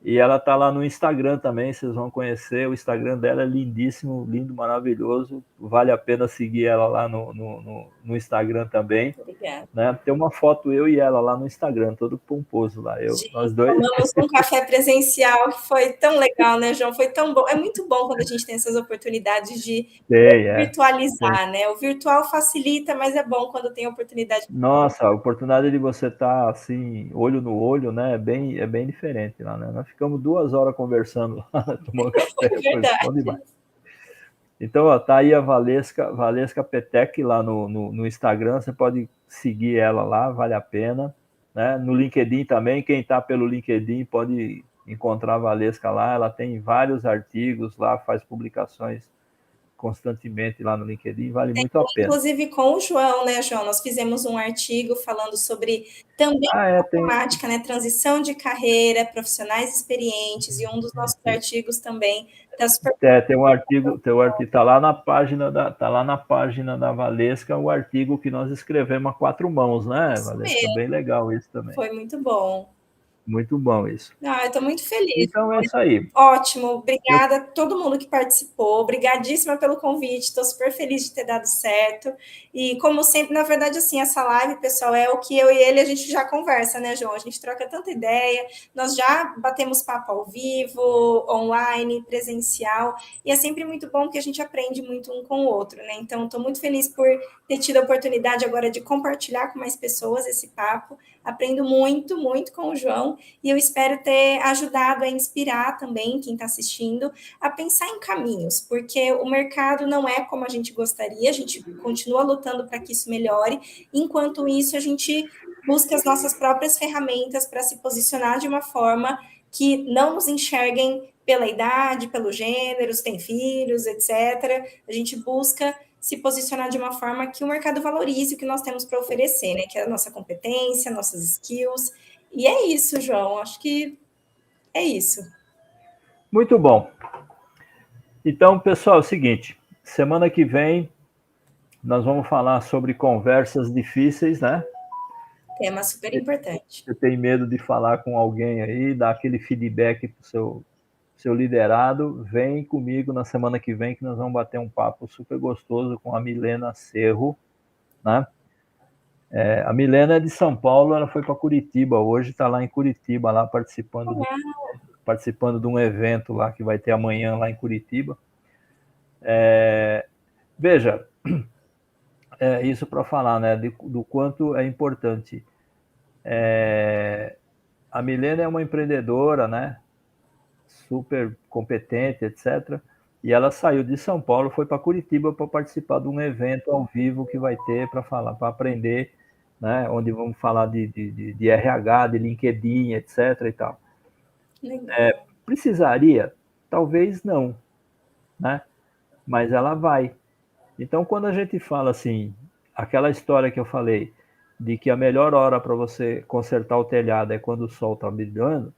A: e ela está lá no Instagram também, vocês vão conhecer. O Instagram dela é lindíssimo, lindo, maravilhoso. Vale a pena seguir ela lá no Instagram também.
B: Obrigada.
A: Né? Tem uma foto eu e ela lá no Instagram, todo pomposo lá. Nós dois.
B: Tomamos um café presencial que foi tão legal, né, João? Foi tão bom. É muito bom quando a gente tem essas oportunidades de virtualizar, né? O virtual facilita, mas é bom quando tem a oportunidade.
A: Nossa, a oportunidade de você estar assim, olho no olho, né? É bem diferente lá, né? Nós ficamos 2 horas conversando lá, tomando café, foi bom demais. Então, ó, tá aí a Valesca Petec lá no Instagram, você pode seguir ela lá, vale a pena. Né? No LinkedIn também, quem está pelo LinkedIn pode encontrar a Valesca lá, ela tem vários artigos lá, faz publicações constantemente lá no LinkedIn, vale muito a pena.
B: Inclusive com o João, né, João? Nós fizemos um artigo falando sobre também a temática, né? Transição de carreira, profissionais experientes, e um dos nossos artigos também está super.
A: Tem um artigo, tá lá na página da Valesca, o artigo que nós escrevemos a 4 mãos, né, Valesca? Bem legal isso também.
B: Foi muito bom.
A: Muito bom isso.
B: Eu estou muito feliz.
A: Então é isso aí.
B: Ótimo, obrigada a todo mundo que participou, obrigadíssima pelo convite, estou super feliz de ter dado certo. E como sempre, na verdade, assim, essa live, pessoal, é o que eu e ele a gente já conversa, né, João? A gente troca tanta ideia, nós já batemos papo ao vivo, online, presencial, e é sempre muito bom que a gente aprende muito um com o outro, né? Então, estou muito feliz por ter tido a oportunidade agora de compartilhar com mais pessoas esse papo. Aprendo muito, muito com o João, e eu espero ter ajudado a inspirar também quem está assistindo a pensar em caminhos, porque o mercado não é como a gente gostaria, a gente continua lutando para que isso melhore, enquanto isso a gente busca as nossas próprias ferramentas para se posicionar de uma forma que não nos enxerguem pela idade, pelo gênero, se tem filhos, etc. A gente busca se posicionar de uma forma que o mercado valorize o que nós temos para oferecer, né? Que é a nossa competência, nossas skills. E é isso, João. Acho que é isso.
A: Muito bom. Então, pessoal, é o seguinte, semana que vem nós vamos falar sobre conversas difíceis, né?
B: Tema super importante.
A: Você tem medo de falar com alguém aí, dar aquele feedback para o seu liderado, vem comigo na semana que vem que nós vamos bater um papo super gostoso com a Milena Cerro, né? A Milena é de São Paulo, ela foi para Curitiba, hoje está lá em Curitiba, lá participando de um evento lá que vai ter amanhã lá em Curitiba. Veja, isso para falar, né, do quanto é importante. A Milena é uma empreendedora, né, super competente, etc. E ela saiu de São Paulo, foi para Curitiba para participar de um evento ao vivo que vai ter para falar, para aprender, né, onde vamos falar de RH, de LinkedIn, etc. e tal. Precisaria? Talvez não, né? Mas ela vai. Então, quando a gente fala assim, aquela história que eu falei, de que a melhor hora para você consertar o telhado é quando o sol está brilhando,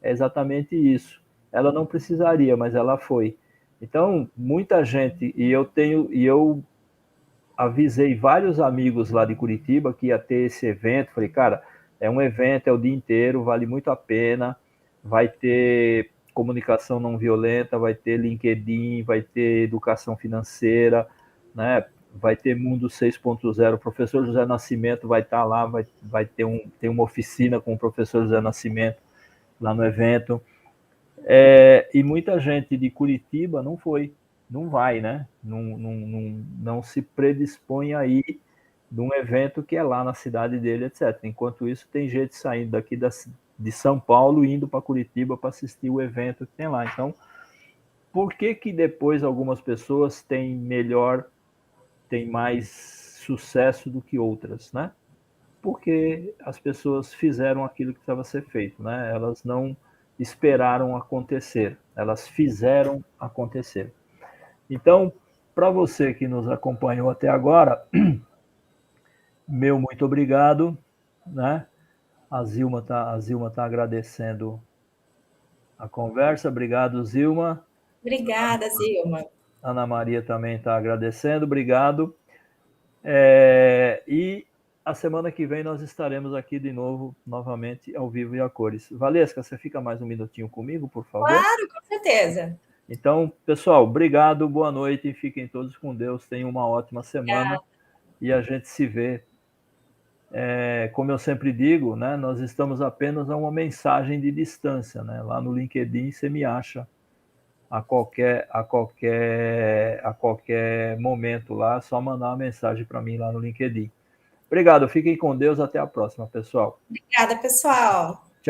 A: é exatamente isso. Ela não precisaria, mas ela foi. Então, muita gente, e eu avisei vários amigos lá de Curitiba que ia ter esse evento. Falei, cara, é um evento, é o dia inteiro, vale muito a pena. Vai ter comunicação não violenta, vai ter LinkedIn, vai ter educação financeira, né? Vai ter Mundo 6.0. O professor José Nascimento vai estar lá, vai ter tem uma oficina com o professor José Nascimento lá no evento. E muita gente de Curitiba não foi, não vai, né? Não se predispõe a ir de um evento que é lá na cidade dele, etc. Enquanto isso, tem gente saindo daqui de São Paulo indo para Curitiba para assistir o evento que tem lá. Então, por que que depois algumas pessoas têm mais sucesso do que outras, né? Porque as pessoas fizeram aquilo que precisava ser feito, né? Elas não esperaram acontecer, elas fizeram acontecer. Então, para você que nos acompanhou até agora, meu muito obrigado, né? A Zilma tá agradecendo a conversa. Obrigado, Zilma.
B: Obrigada, Zilma.
A: Ana Maria também está agradecendo. Obrigado. E a semana que vem nós estaremos aqui de novo, novamente, ao vivo e a cores. Valesca, você fica mais um minutinho comigo, por favor?
B: Claro, com certeza.
A: Então, pessoal, obrigado, boa noite, fiquem todos com Deus, tenham uma ótima semana e a gente se vê. Como eu sempre digo, né, nós estamos apenas a uma mensagem de distância, né? Lá no LinkedIn você me acha a qualquer momento lá, é só mandar uma mensagem para mim lá no LinkedIn. Obrigado, fiquem com Deus, até a próxima, pessoal.
B: Obrigada, pessoal.